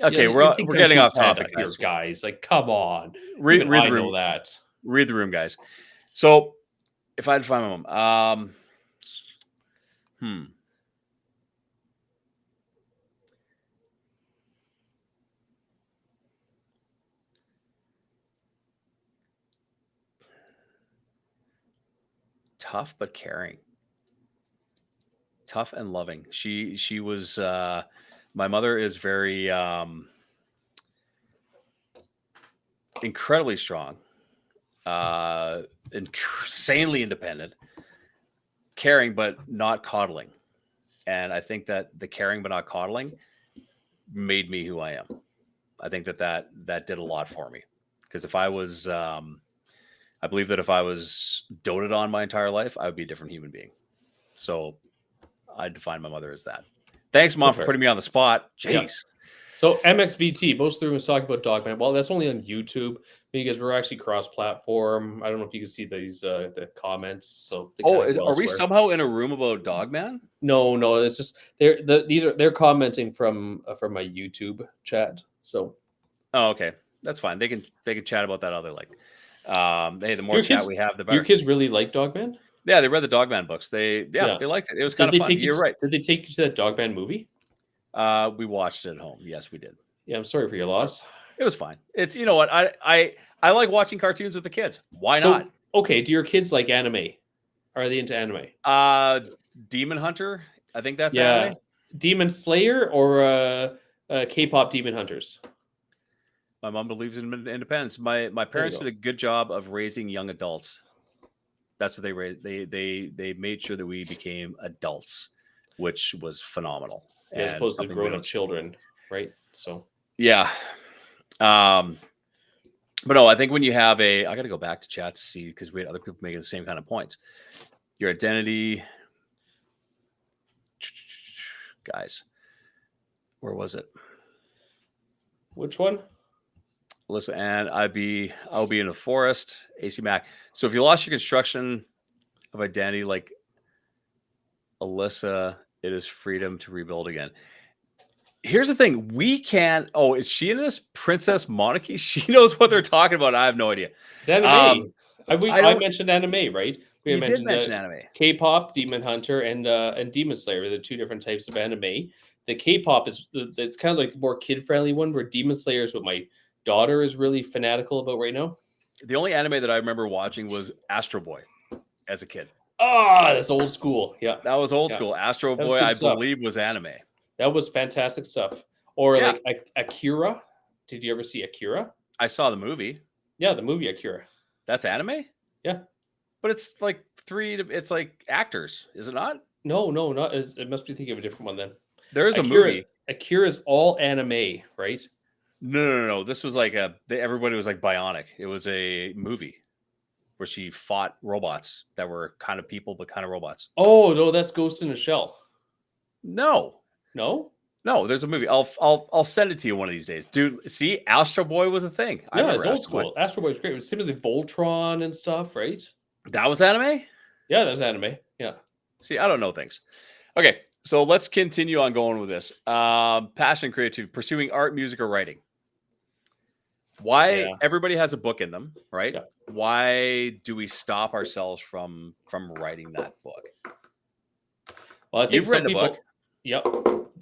Okay, we're getting off topic here, guys. Like, come on. Read the room. Know that. Read the room, guys. So, if I had to find my mom, tough but caring. Tough and loving. She was my mother is very incredibly strong, insanely independent, caring but not coddling. And I think that the caring but not coddling made me who I am. I think that did a lot for me. Because if I was I believe that if I was doted on my entire life, I would be a different human being. So I define my mother as that. Thanks, Mom, for putting me on the spot. Jeez. Yeah. So MXVT, most through was talking about Dogman. Well, that's only on YouTube because we're actually cross-platform. I don't know if you can see these the comments. So are we somehow in a room about Dogman? No. It's just they're commenting from my YouTube chat. So, okay, that's fine. They can chat about that all they like. Hey, the more chat we have, the better. Your kids really like Dogman? Yeah, they read the Dogman books. They liked it. It was kind of fun. You're right. Did they take you to that Dogman movie? We watched it at home. Yes, we did. Yeah, I'm sorry for your loss. It was fine. It's what I like watching cartoons with the kids. Why not? Okay, do your kids like anime? Are they into anime? Demon Hunter. I think that's anime. Demon Slayer or K-pop Demon Hunters. My mom believes in independence. My parents did a good job of raising young adults. That's what they raised. They made sure that we became adults, which was phenomenal. As opposed to grown-up children, right? So yeah. But no, I think when you have I got to go back to chat to see because we had other people making the same kind of points. Your identity, guys. Where was it? Which one? Listen, and I'll be in a forest. AC Mac. So if you lost your construction of identity, like Alyssa, it is freedom to rebuild again. Here's the thing: we can't. Oh, is she in this Princess Monarchy? She knows what they're talking about. I have no idea. It's anime. I mentioned anime, right? You did mention anime. K-pop, Demon Hunter, and Demon Slayer. The two different types of anime. The K-pop it's kind of like a more kid-friendly one, where Demon Slayer is what my daughter is really fanatical about right now. The only anime that I remember watching was Astro Boy as a kid. Ah, that's old school. Yeah, that was old school. Astro Boy, I believe, was anime. That was fantastic stuff. Or like Akira. Did you ever see Akira? I saw the movie. Yeah, the movie Akira. That's anime? Yeah. But it's like it's like actors, is it not? No, not. It must be thinking of a different one then. There is a movie. Akira is all anime, right? No. This was like everybody was like bionic. It was a movie where she fought robots that were kind of people, but kind of robots. Oh, no, that's Ghost in a Shell. No, there's a movie. I'll send it to you one of these days, dude. See, Astro Boy was a thing. Yeah, it's old school. Astro Boy was great. It was similar to Voltron and stuff, right? That was anime? Yeah, that was anime. Yeah. See, I don't know things. Okay, so let's continue on going with this. Passion and creativity, pursuing art, music, or writing. Why everybody has a book in them, right? Yeah. Why do we stop ourselves from writing that book? Well, I think you've read the book. Yep.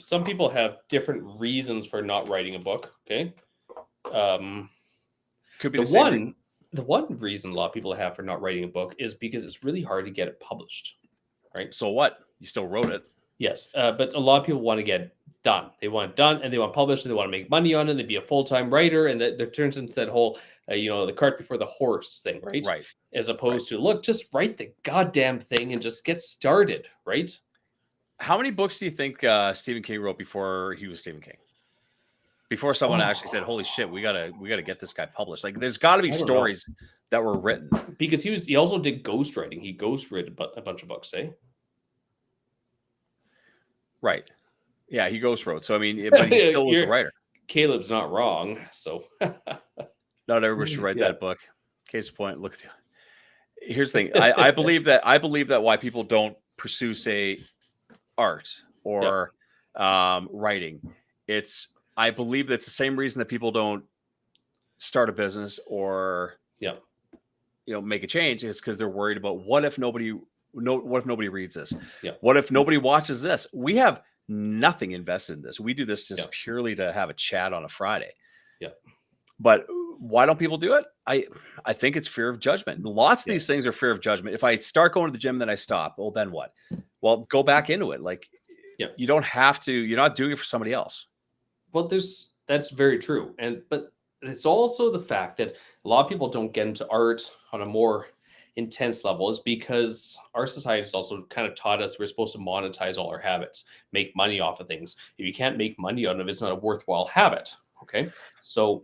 Some people have different reasons for not writing a book. Okay. Could be the one reason a lot of people have for not writing a book is because it's really hard to get it published. Right. So what? You still wrote it. Yes. But a lot of people want to get it done. They want it done and they want published and they want to make money on it. And they be a full-time writer. And that turns into that whole, the cart before the horse thing. Right. Right. As opposed to, look, just write the goddamn thing and just get started. Right. How many books do you think Stephen King wrote before he was Stephen King? Before someone actually said, "Holy shit, we gotta get this guy published." Like, there's got to be stories that were written because he also did ghostwriting. He ghostwrote a bunch of books, eh? Right. Yeah, he ghostwrote. So I mean, but he still was a writer. Caleb's not wrong. So not everybody should write that book. Case in point. Look, here's the thing. I believe that why people don't pursue, say, art or writing. I believe that's the same reason that people don't start a business or make a change is because they're worried about what if nobody reads this? Yeah. What if nobody watches this? We have nothing invested in this. We do this just purely to have a chat on a Friday. Yeah. But why don't people do it? I think it's fear of judgment. Lots of these things are fear of judgment. If I start going to the gym, then I stop. Well, then what? Well, go back into it. Like, you don't have to. You're not doing it for somebody else. Well, that's very true, but it's also the fact that a lot of people don't get into art on a more intense level is because our society has also kind of taught us we're supposed to monetize all our habits, make money off of things. If you can't make money out of it, it's not a worthwhile habit. Okay, so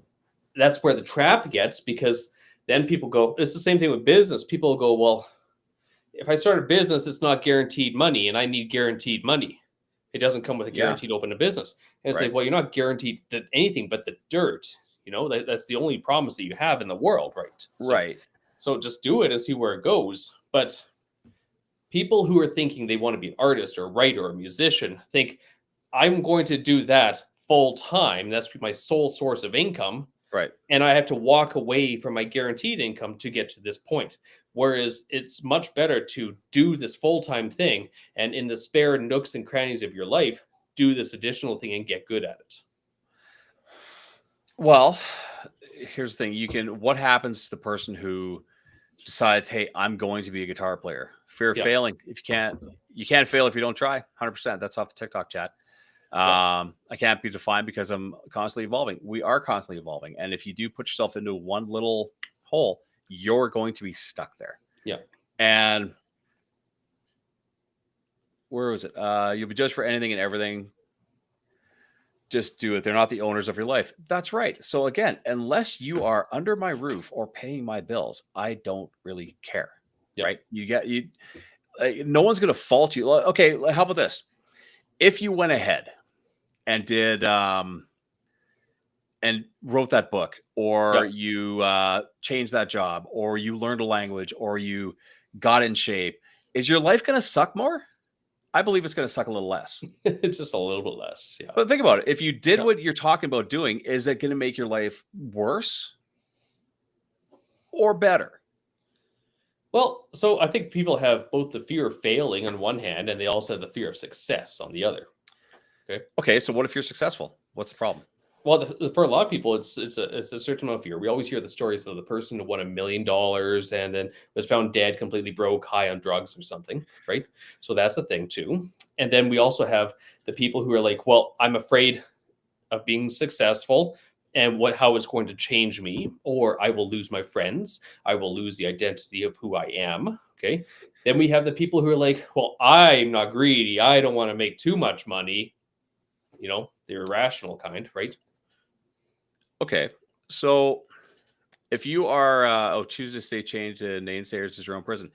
that's where the trap gets, because then people go, it's the same thing with business. People go, well, if I start a business, it's not guaranteed money, and I need guaranteed money. It doesn't come with a guaranteed open a business. And it's like, well, you're not guaranteed anything but the dirt. You know, that's the only promise that you have in the world, right? Right. So just do it and see where it goes. But people who are thinking they want to be an artist or a writer or a musician think, I'm going to do that full time. That's my sole source of income. Right. And I have to walk away from my guaranteed income to get to this point. Whereas it's much better to do this full-time thing and in the spare nooks and crannies of your life, do this additional thing and get good at it. Well, here's the thing. What happens to the person who decides, hey, I'm going to be a guitar player? Fear of failing. If you can't fail if you don't try. 100%. That's off the TikTok chat. I can't be defined because I'm constantly evolving. We are constantly evolving. And if you do put yourself into one little hole, you're going to be stuck there. Yeah. And where was it? You'll be judged for anything and everything. Just do it. They're not the owners of your life. That's right. So again, unless you are under my roof or paying my bills, I don't really care. Right? No one's going to fault you. Okay, how about this? If you went ahead and did and wrote that book, or you changed that job, or you learned a language, or you got in shape, is your life going to suck more? I believe it's going to suck a little less. It's just a little bit less. Yeah. But think about it. If you did what you're talking about doing, is it going to make your life worse or better? Well, so I think people have both the fear of failing on one hand, and they also have the fear of success on the other. Okay. So what if you're successful? What's the problem? Well, for a lot of people, it's a certain amount of fear. We always hear the stories of the person who won $1 million and then was found dead, completely broke, high on drugs or something, right? So that's the thing too. And then we also have the people who are like, well, I'm afraid of being successful and how it's going to change me, or I will lose my friends. I will lose the identity of who I am. Okay. Then we have the people who are like, well, I'm not greedy. I don't want to make too much money. You know, the irrational kind, right? Okay, so if you are choose to stay chained to naysayers to your own prison.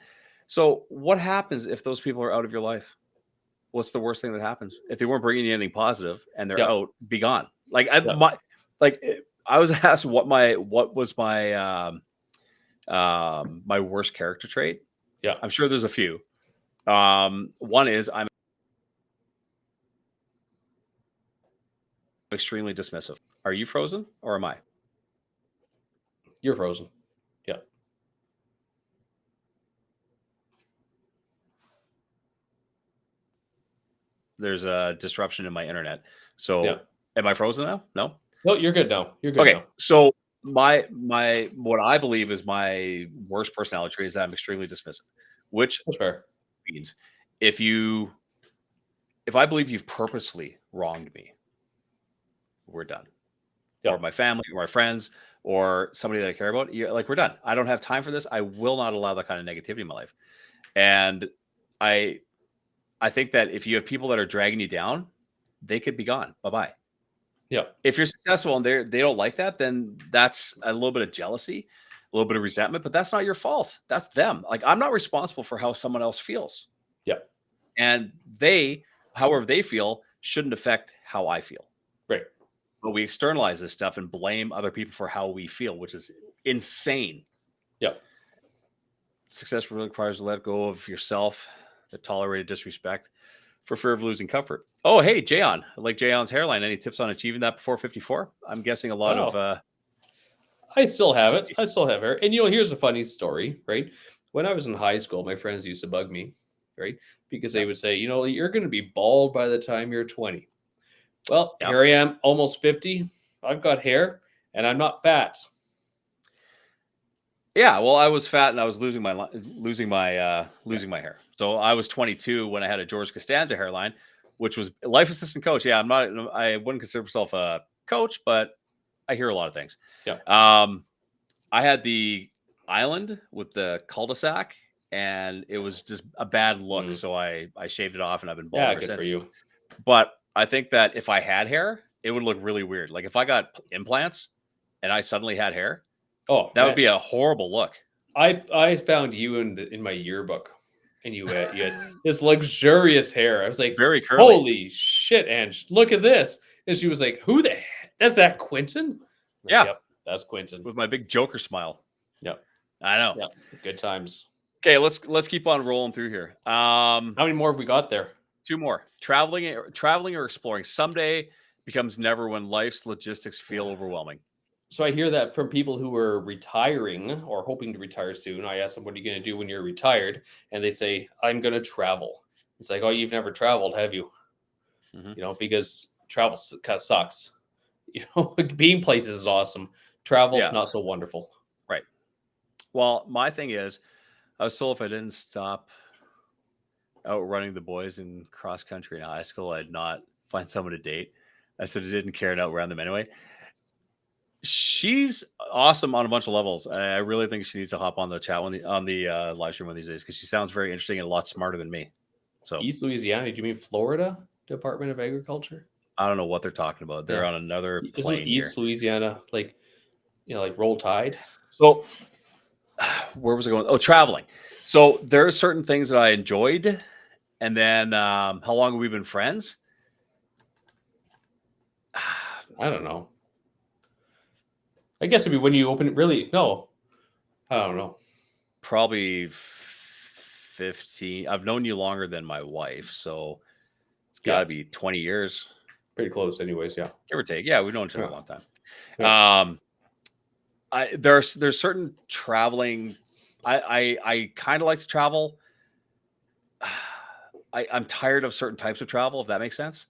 So what happens if those people are out of your life? What's the worst thing that happens? If they weren't bringing you anything positive and they're out, be gone. Like I was asked what was my my worst character trait. Yeah, I'm sure there's a few. One is I'm extremely dismissive. Are you frozen or am I? You're frozen. Yeah. There's a disruption in my internet. So am I frozen now? No. No, you're good now. You're good. Okay. Now. So my what I believe is my worst personality trait is that I'm extremely dismissive, which means if I believe you've purposely wronged me, we're done. Or my family, or my friends, or somebody that I care about, we're done. I don't have time for this. I will not allow that kind of negativity in my life. And I think that if you have people that are dragging you down, they could be gone. Bye-bye. Yeah. If you're successful and they don't like that, then that's a little bit of jealousy, a little bit of resentment, but that's not your fault. That's them. Like, I'm not responsible for how someone else feels. Yeah. And however they feel shouldn't affect how I feel. Right. But we externalize this stuff and blame other people for how we feel, which is insane. Yeah. Success really requires to let go of yourself, the tolerated disrespect for fear of losing comfort. Oh, hey, Jayon. I like Jayon's hairline. Any tips on achieving that before 54? I'm guessing a lot of... I still have it. I still have hair. And, here's a funny story, right? When I was in high school, my friends used to bug me, right? Because they would say, you're going to be bald by the time you're 20. Well, here I am, almost 50. I've got hair, and I'm not fat. Yeah, well, I was fat and I was losing my hair. So I was 22 when I had a George Costanza hairline, which was life assistant coach. Yeah, I wouldn't consider myself a coach, but I hear a lot of things. Yeah. I had the island with the cul-de-sac, and it was just a bad look. So I shaved it off, and I've been bald ever good since. for you. But I think that if I had hair, it would look really weird. Like if I got implants and I suddenly had hair, that would be a horrible look. I found you in my yearbook, and you had this luxurious hair. I was like, very curly. Holy shit, Ange, look at this. And she was like, who the heck? That's that Quentin? Like, yeah. Yep, that's Quentin. With my big Joker smile. Yep. I know. Yep. Good times. Okay, let's keep on rolling through here. How many more have we got there? 2 more. Traveling or exploring someday becomes never when life's logistics feel overwhelming. So I hear that from people who are retiring or hoping to retire soon. I ask them, what are you going to do when you're retired? And they say, I'm going to travel. It's like, oh, you've never traveled, have you? Mm-hmm. You know, because travel kind of sucks. You know, being places is awesome. Travel, not so wonderful. Right. Well, my thing is, I was told if I didn't stop outrunning the boys in cross country in high school, I'd not find someone to date. I said I didn't care to outrun them anyway. She's awesome on a bunch of levels. I really think she needs to hop on the chat on the live stream one of these days because she sounds very interesting and a lot smarter than me. So East Louisiana, do you mean Florida Department of Agriculture? I don't know what they're talking about. They're on another plane. Isn't East Louisiana like Roll Tide? So where was I going? Oh, traveling. So there are certain things that I enjoyed, and then how long have we been friends? I don't know. I guess it'd be when you open it. Really? No, I don't know. Probably 15. I've known you longer than my wife, so it's got to be 20 years. Pretty close, anyways. Yeah, give or take. Yeah, we've known each other a long time. Yeah. There's certain traveling. I kind of like to travel. I'm tired of certain types of travel, if that makes sense.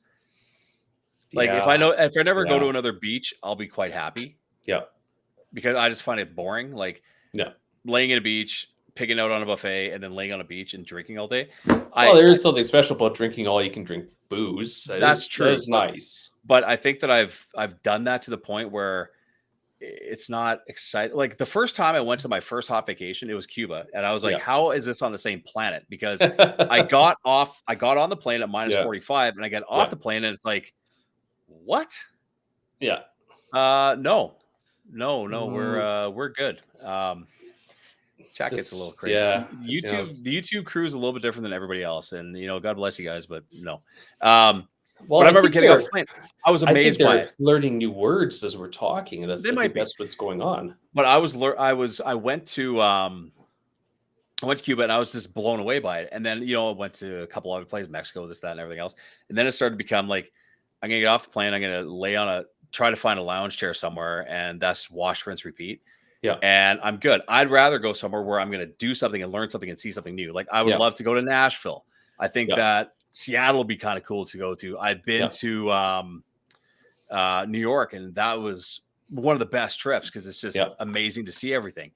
Like if I never go to another beach, I'll be quite happy. Yeah. Because I just find it boring. Like laying at a beach, picking out on a buffet, and then laying on a beach and drinking all day. Well, there is something special about drinking all you can drink booze. That's true. That's nice. But I think that I've done that to the point where it's not exciting. Like the first time I went to my first hot vacation, it was Cuba, and I was like, "How is this on the same planet?" Because I got on the plane at minus 45, and I got off the plane, and it's like, what? Yeah. No, we're good. Chat gets a little crazy. Yeah. The YouTube crew is a little bit different than everybody else, and God bless you guys, but no. Well, but I remember getting off the plane. I was amazed by it. Learning new words as we're talking, and that's what's going on. But I went to Cuba, and I was just blown away by it. And then I went to a couple other places, Mexico, this, that, and everything else. And then it started to become like, I'm gonna get off the plane, I'm gonna try to find a lounge chair somewhere, and that's wash, rinse, repeat. Yeah. And I'm good. I'd rather go somewhere where I'm gonna do something and learn something and see something new. Like I would love to go to Nashville. I think that Seattle would be kind of cool to go to. I've been to New York, and that was one of the best trips because it's just amazing to see everything.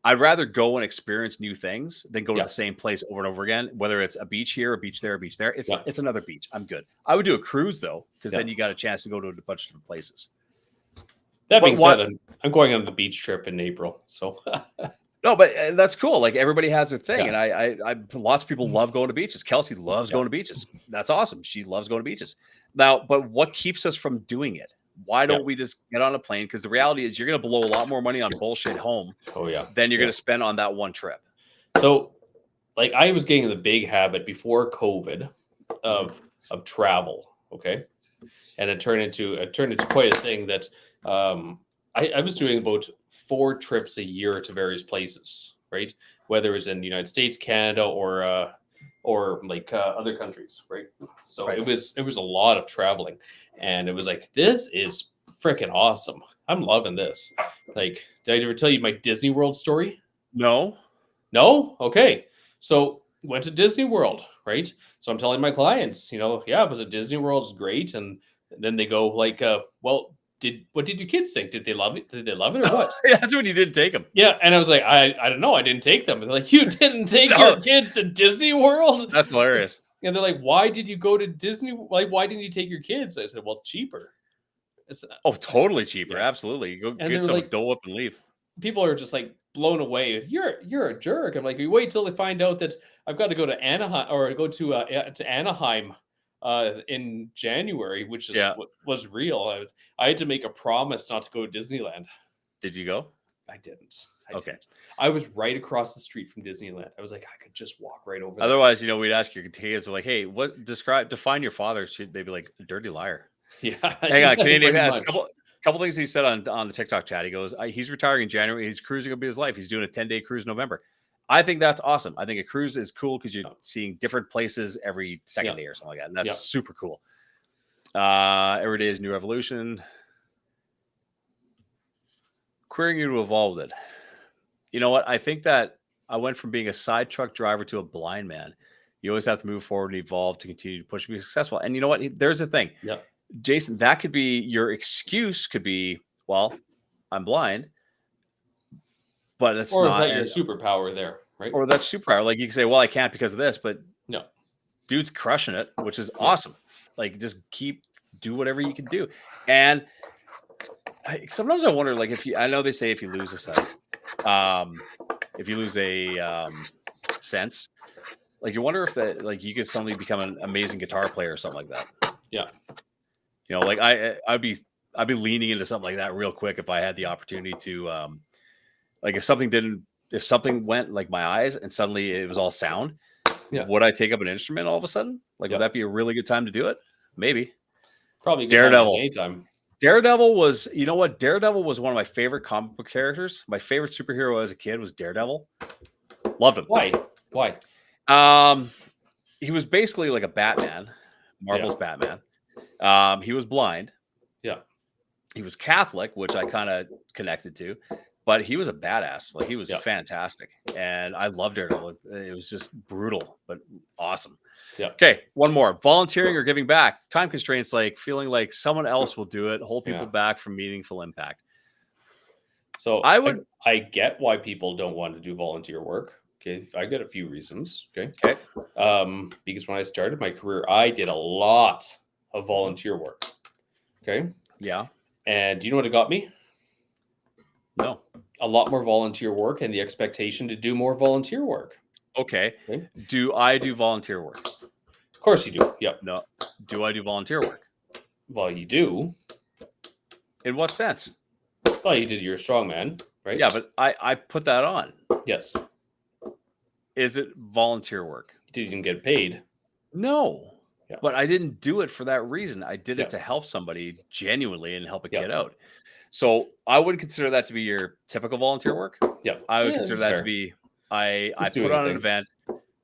I'd rather go and experience new things than go to the same place over and over again, whether it's a beach here, a beach there, a beach there. It's another beach. I'm good. I would do a cruise though, because then you got a chance to go to a bunch of different places. That being said, I'm going on the beach trip in April, so no, but that's cool. Like everybody has their thing, and I lots of people love going to beaches. Kelsey loves going to beaches. That's awesome. She loves going to beaches. Now, but what keeps us from doing it? Why don't we just get on a plane? Because the reality is you're going to blow a lot more money on bullshit home than you're going to spend on that one trip. So like I was getting in the big habit before COVID of travel. Okay. And it turned into quite a thing that I was doing about 4 trips a year to various places, right? Whether it was in the United States, Canada, or like other countries, right? So it was a lot of traveling, and it was like, this is freaking awesome. I'm loving this. Like, did I ever tell you my Disney World story? No. Okay. So went to Disney World, right? So I'm telling my clients, it was a Disney World, it's great, and then they go like, well, what did your kids think? Did they love it? Did they love it or what? Yeah, that's when you didn't take them. Yeah, and I was like, I don't know, I didn't take them. They're like, you didn't take No. your kids to Disney World? That's hilarious. And they're like, why did you go to Disney? Like, why didn't you take your kids? I said, well, it's cheaper. Oh, totally cheaper. Yeah. Absolutely. Go And get they're some like- Dole Whip and leave. People are just like blown away. You're a jerk. I'm like, we wait till they find out that I've got to go to Anaheim or go to Anaheim in January, which is what was real. I had to make a promise not to go to Disneyland. Did you go? I didn't. Okay. I was right across the street from Disneyland. I was like, I could just walk right over there. Otherwise, we'd ask your kids, like, hey, define your father? They'd be like, a dirty liar. Yeah. Hang on. Canadian pretty has much. a couple things he said on the TikTok chat. He goes, he's retiring in January. He's cruising up his life. He's doing a 10-day cruise in November. I think that's awesome. I think a cruise is cool because you're seeing different places every second day or something like that. And that's super cool. Every day is new revolution. Querying you to evolve it. You know what? I think that I went from being a side truck driver to a blind man. You always have to move forward and evolve to continue to push and be successful. And you know what? There's the thing. Yeah. Jason, that could be your excuse, could be, well, I'm blind. But that's or not. Is that your superpower there, right? Or that's superpower. Like you can say, well, I can't because of this, but no. Dude's crushing it, which is awesome. Like just do whatever you can do. And sometimes I wonder, like I know they say if you lose a sight, if you lose a sense, like you wonder if that, like you could suddenly become an amazing guitar player or something like that. Yeah. Like I'd be leaning into something like that real quick if I had the opportunity to, like if something went like my eyes and suddenly it was all sound, would I take up an instrument all of a sudden? Like, would that be a really good time to do it? Maybe. Probably Daredevil. Anytime. Daredevil was, you know what? Daredevil was one of my favorite comic book characters. My favorite superhero as a kid was Daredevil. Loved him. Why? He was basically like a Batman, Marvel's Batman. He was blind. Yeah. He was Catholic, which I kind of connected to, but he was a badass. Like he was fantastic. And I loved Daredevil. It was just brutal, but awesome. Yeah. Okay. One more. Volunteering or giving back. Time constraints, like feeling like someone else will do it, hold people back from meaningful impact. So I get why people don't want to do volunteer work. Okay. I get a few reasons. Okay. Because when I started my career, I did a lot of volunteer work. Okay. Yeah. And do you know what it got me? No. A lot more volunteer work and the expectation to do more volunteer work. Okay. Do I do volunteer work? Of course you do. Yep. No. Do I do volunteer work? Well, you do. In what sense? Well, you did your strongman, right? Yeah, but I put that on. Yes. Is it volunteer work? You didn't get paid. No. Yeah. But I didn't do it for that reason. I did it to help somebody genuinely and help a kid out. So I wouldn't consider that to be your typical volunteer work. Yeah. I would consider that to be I put on an event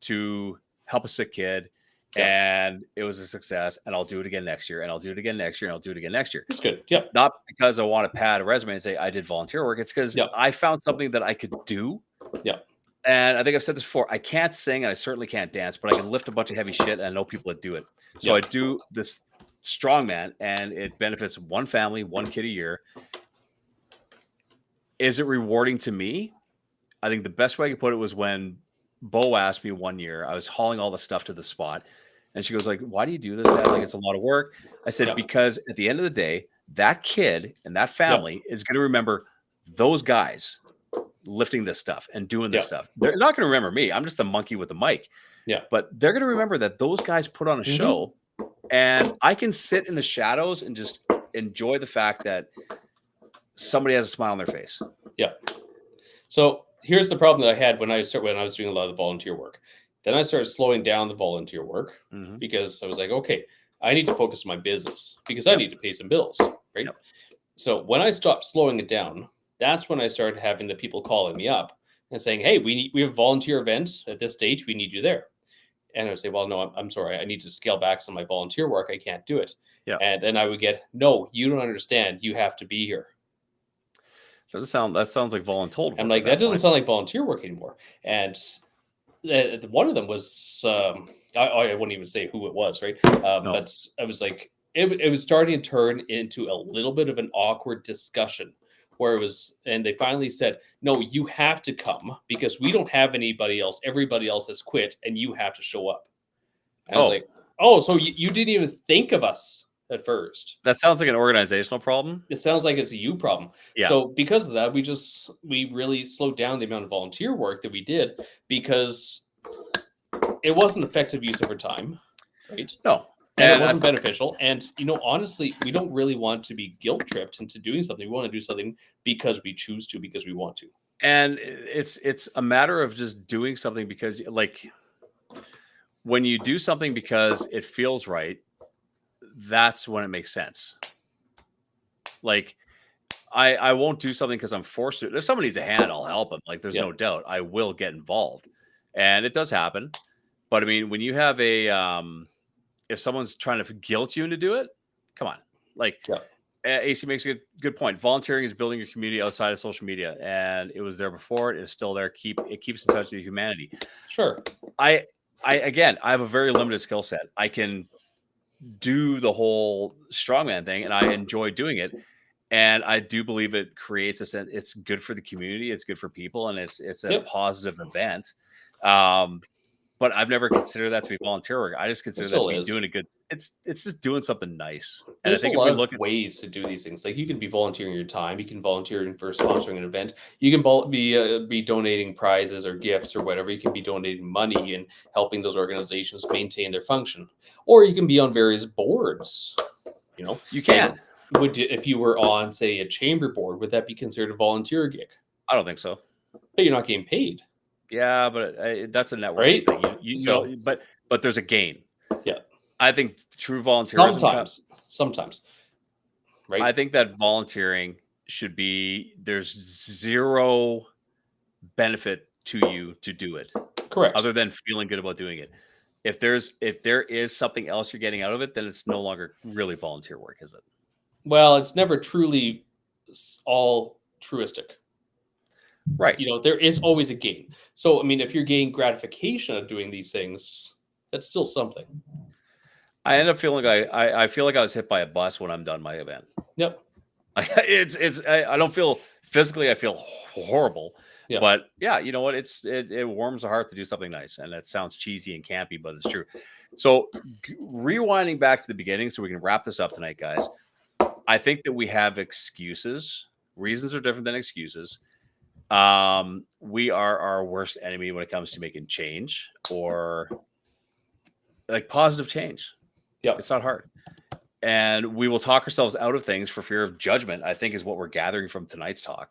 to help a sick kid and it was a success and I'll do it again next year and I'll do it again next year and I'll do it again next year. That's good. Yeah. Not because I want to pad a resume and say I did volunteer work. It's because I found something that I could do. Yeah. And I think I've said this before. I can't sing and I certainly can't dance, but I can lift a bunch of heavy shit and I know people that do it. So I do this strongman and it benefits one family, one kid a year. Is it rewarding to me? I think the best way I could put it was when Bo asked me one year, I was hauling all the stuff to the spot. And she goes like, why do you do this, Dad? Like, it's a lot of work. I said, because at the end of the day, that kid and that family is going to remember those guys lifting this stuff and doing this stuff. They're not going to remember me. I'm just the monkey with the mic. Yeah. But they're going to remember that those guys put on a show and I can sit in the shadows and just enjoy the fact that somebody has a smile on their face. Yeah. So here's the problem that I had when I was doing a lot of the volunteer work. Then I started slowing down the volunteer work because I was like, okay, I need to focus on my business because I need to pay some bills, right? Yep. So when I stopped slowing it down, that's when I started having the people calling me up and saying, hey, we have volunteer events at this stage. We need you there. And I would say, well, no, I'm sorry. I need to scale back some of my volunteer work. I can't do it. Yeah. And then I would get, no, you don't understand. You have to be here. That sounds like volunteer work. I'm like, that doesn't sound like volunteer work anymore. And one of them was, I wouldn't even say who it was, right? But I was like, it was starting to turn into a little bit of an awkward discussion where it was, and they finally said, no, you have to come because we don't have anybody else. Everybody else has quit and you have to show up. And I was like, oh, so you didn't even think of us at first. That sounds like an organizational problem. It sounds like it's a you problem. Yeah. So because of that, we really slowed down the amount of volunteer work that we did because it wasn't effective use of our time, right? No. And it wasn't beneficial. And, honestly, we don't really want to be guilt tripped into doing something. We want to do something because we choose to, because we want to. And it's a matter of just doing something because, like, when you do something because it feels right, that's when it makes sense. Like, I won't do something because I'm forced to. If someone needs a hand, I'll help them. Like, there's no doubt I will get involved. And it does happen. But, I mean, when you have if someone's trying to guilt you into do it, come on. Like, AC makes a good point. Volunteering is building your community outside of social media. And it was there before. It is still there. It keeps in touch with humanity. Sure. I have a very limited skill set. I can do the whole strongman thing and I enjoy doing it. And I do believe it creates a sense. It's good for the community. It's good for people. And it's a positive event. But I've never considered that to be volunteer work. I just consider that to be doing a good. It's just doing something nice. And There's I think a lot if we look of ways to do these things. Like you can be volunteering your time. You can volunteer for sponsoring an event. You can be donating prizes or gifts or whatever. You can be donating money and helping those organizations maintain their function. Or you can be on various boards. You can. If you were on, say, a chamber board, would that be considered a volunteer gig? I don't think so. But you're not getting paid. Yeah, but that's a network right? thing. You know, but there's a gain. Yeah, I think true volunteerism. Sometimes, right? I think that volunteering should be there's zero benefit to you to do it. Correct. Other than feeling good about doing it. If there is something else you're getting out of it, then it's no longer really volunteer work, is it? Well, it's never truly all truistic. Right. There is always a gain. So, I mean, if you're getting gratification of doing these things, that's still something. I end up feeling I feel like I was hit by a bus when I'm done my event. Yep. I don't feel physically, I feel horrible. Yeah. But yeah, you know what? It warms the heart to do something nice. And that sounds cheesy and campy, but it's true. So rewinding back to the beginning so we can wrap this up tonight, guys. I think that we have excuses. Reasons are different than excuses. We are our worst enemy when it comes to making change or like positive change. Yeah, it's not hard. And we will talk ourselves out of things for fear of judgment, I think is what we're gathering from tonight's talk.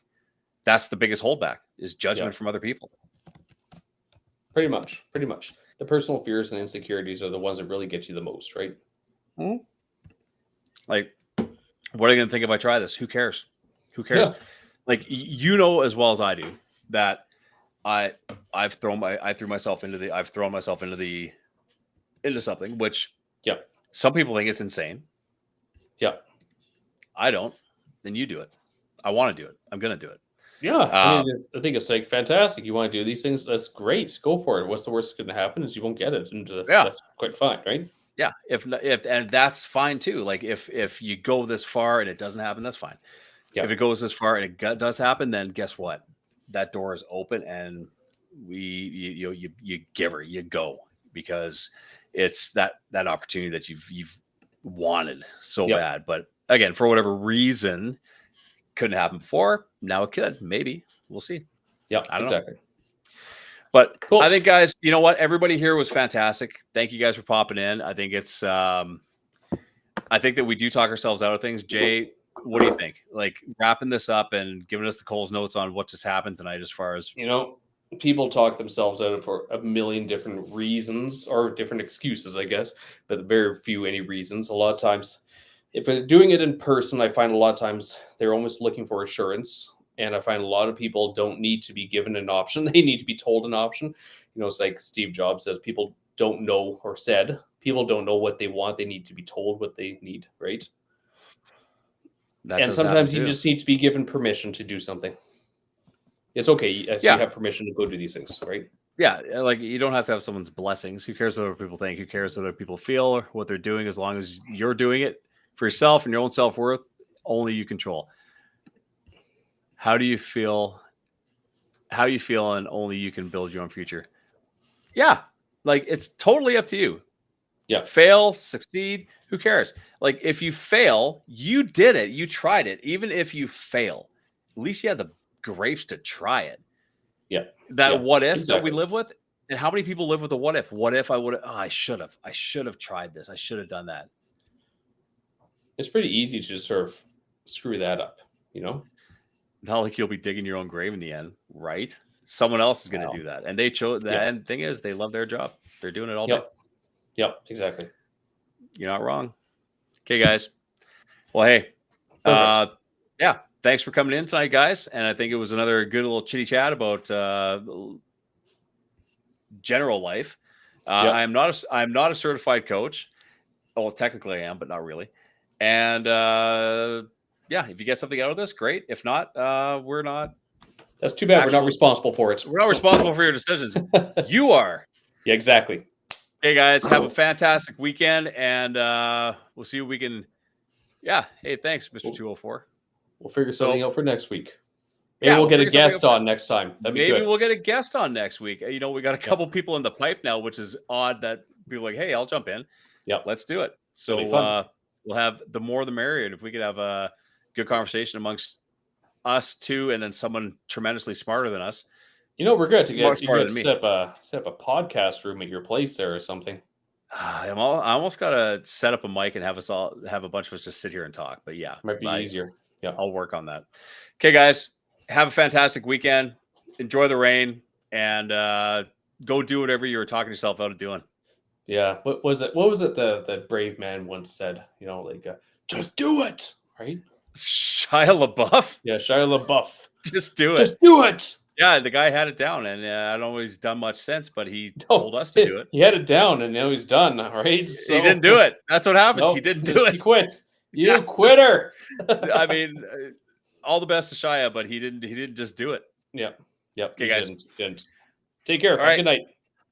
That's the biggest holdback is judgment from other people. Pretty much. The personal fears and insecurities are the ones that really get you the most, right? Mm-hmm. Like, what are you going to think if I try this? Who cares? Yeah. Like, as well as I do that I've thrown myself into something, which some people think it's insane. Yeah. I don't. Then you do it. I want to do it. I'm going to do it. Yeah. I think it's like fantastic. You want to do these things? That's great. Go for it. What's the worst that's going to happen is you won't get it. And that's quite fine, right? Yeah. And that's fine too. Like if you go this far and it doesn't happen, that's fine. Yeah. If it goes this far and it does happen, then guess what? That door is open and you give her, you go, because it's that opportunity that you've wanted so bad. But again, for whatever reason, couldn't happen before. Now it could. Maybe. We'll see. Yeah, I don't know. But cool. I think, guys, you know what? Everybody here was fantastic. Thank you guys for popping in. I think it's I think that we do talk ourselves out of things. Jay, what do you think? Like wrapping this up and giving us the Cole's notes on what just happened tonight as far as people talk themselves out of for a million different reasons or different excuses, I guess, but very few any reasons. A lot of times, if they're doing it in person, I find a lot of times they're almost looking for assurance. And I find a lot of people don't need to be given an option. They need to be told an option. It's like Steve Jobs says, people don't know what they want. They need to be told what they need, right? And sometimes you just need to be given permission to do something. It's okay. You have permission to go do these things, right? Yeah. Like you don't have to have someone's blessings. Who cares what other people think? Who cares what other people feel or what they're doing? As long as you're doing it, for yourself and your own self-worth, only you control. How do you feel? How you feel, and only you can build your own future. Yeah, like it's totally up to you. Yeah. Fail, succeed, who cares? Like if you fail, you did it, you tried it. Even if you fail, at least you had the grapes to try it. Yeah. That what if that we live with, and how many people live with the what if? What if I would have? Oh, I should have tried this. I should have done that. It's pretty easy to just sort of screw that up, you know. Not like you'll be digging your own grave in the end, right? Someone else is going to do that, and they chose that. And the thing is, they love their job. They're doing it all day. Yep, exactly. You're not wrong. Okay, guys. Well, hey, yeah, thanks for coming in tonight, guys. And I think it was another good little chitty chat about general life. I'm not a certified coach. Well, technically I am, but not really. And yeah, if you get something out of this, great. If not, we're not. That's too bad. We're not responsible for it. We're not responsible for your decisions. You are. Yeah, exactly. Hey guys, have a fantastic weekend, and we'll see what we can. Yeah. Hey, thanks, Mr. 204. We'll figure something out for next week. Maybe we'll get a guest on next time. Maybe we'll get a guest on next week. You know, we got a couple people in the pipe now, which is odd that people are like, hey, I'll jump in. Yeah, let's do it. So we'll have the more the merrier. And if we could have a good conversation amongst us two, and then someone tremendously smarter than us. You know, we're good to set up a podcast room at your place there or something. I almost got to set up a mic and have a bunch of us just sit here and talk. But yeah, might be easier. Yeah, I'll work on that. Okay, guys, have a fantastic weekend. Enjoy the rain, and go do whatever you were talking yourself out of doing. Yeah. What was it the brave man once said? You know, like just do it, right? Shia LaBeouf. Yeah, Shia LaBeouf. Just do it. Just do it. Yeah, the guy had it down, and I don't know if he's done much since, but he told us to do it. He had it down, and now he's done. Right? So, he didn't do it. That's what happens. He didn't do it. He quit. You quitter. I mean, all the best to Shia, but he didn't just do it. Yep. Okay, guys. Didn't. Take care. All right. Good night.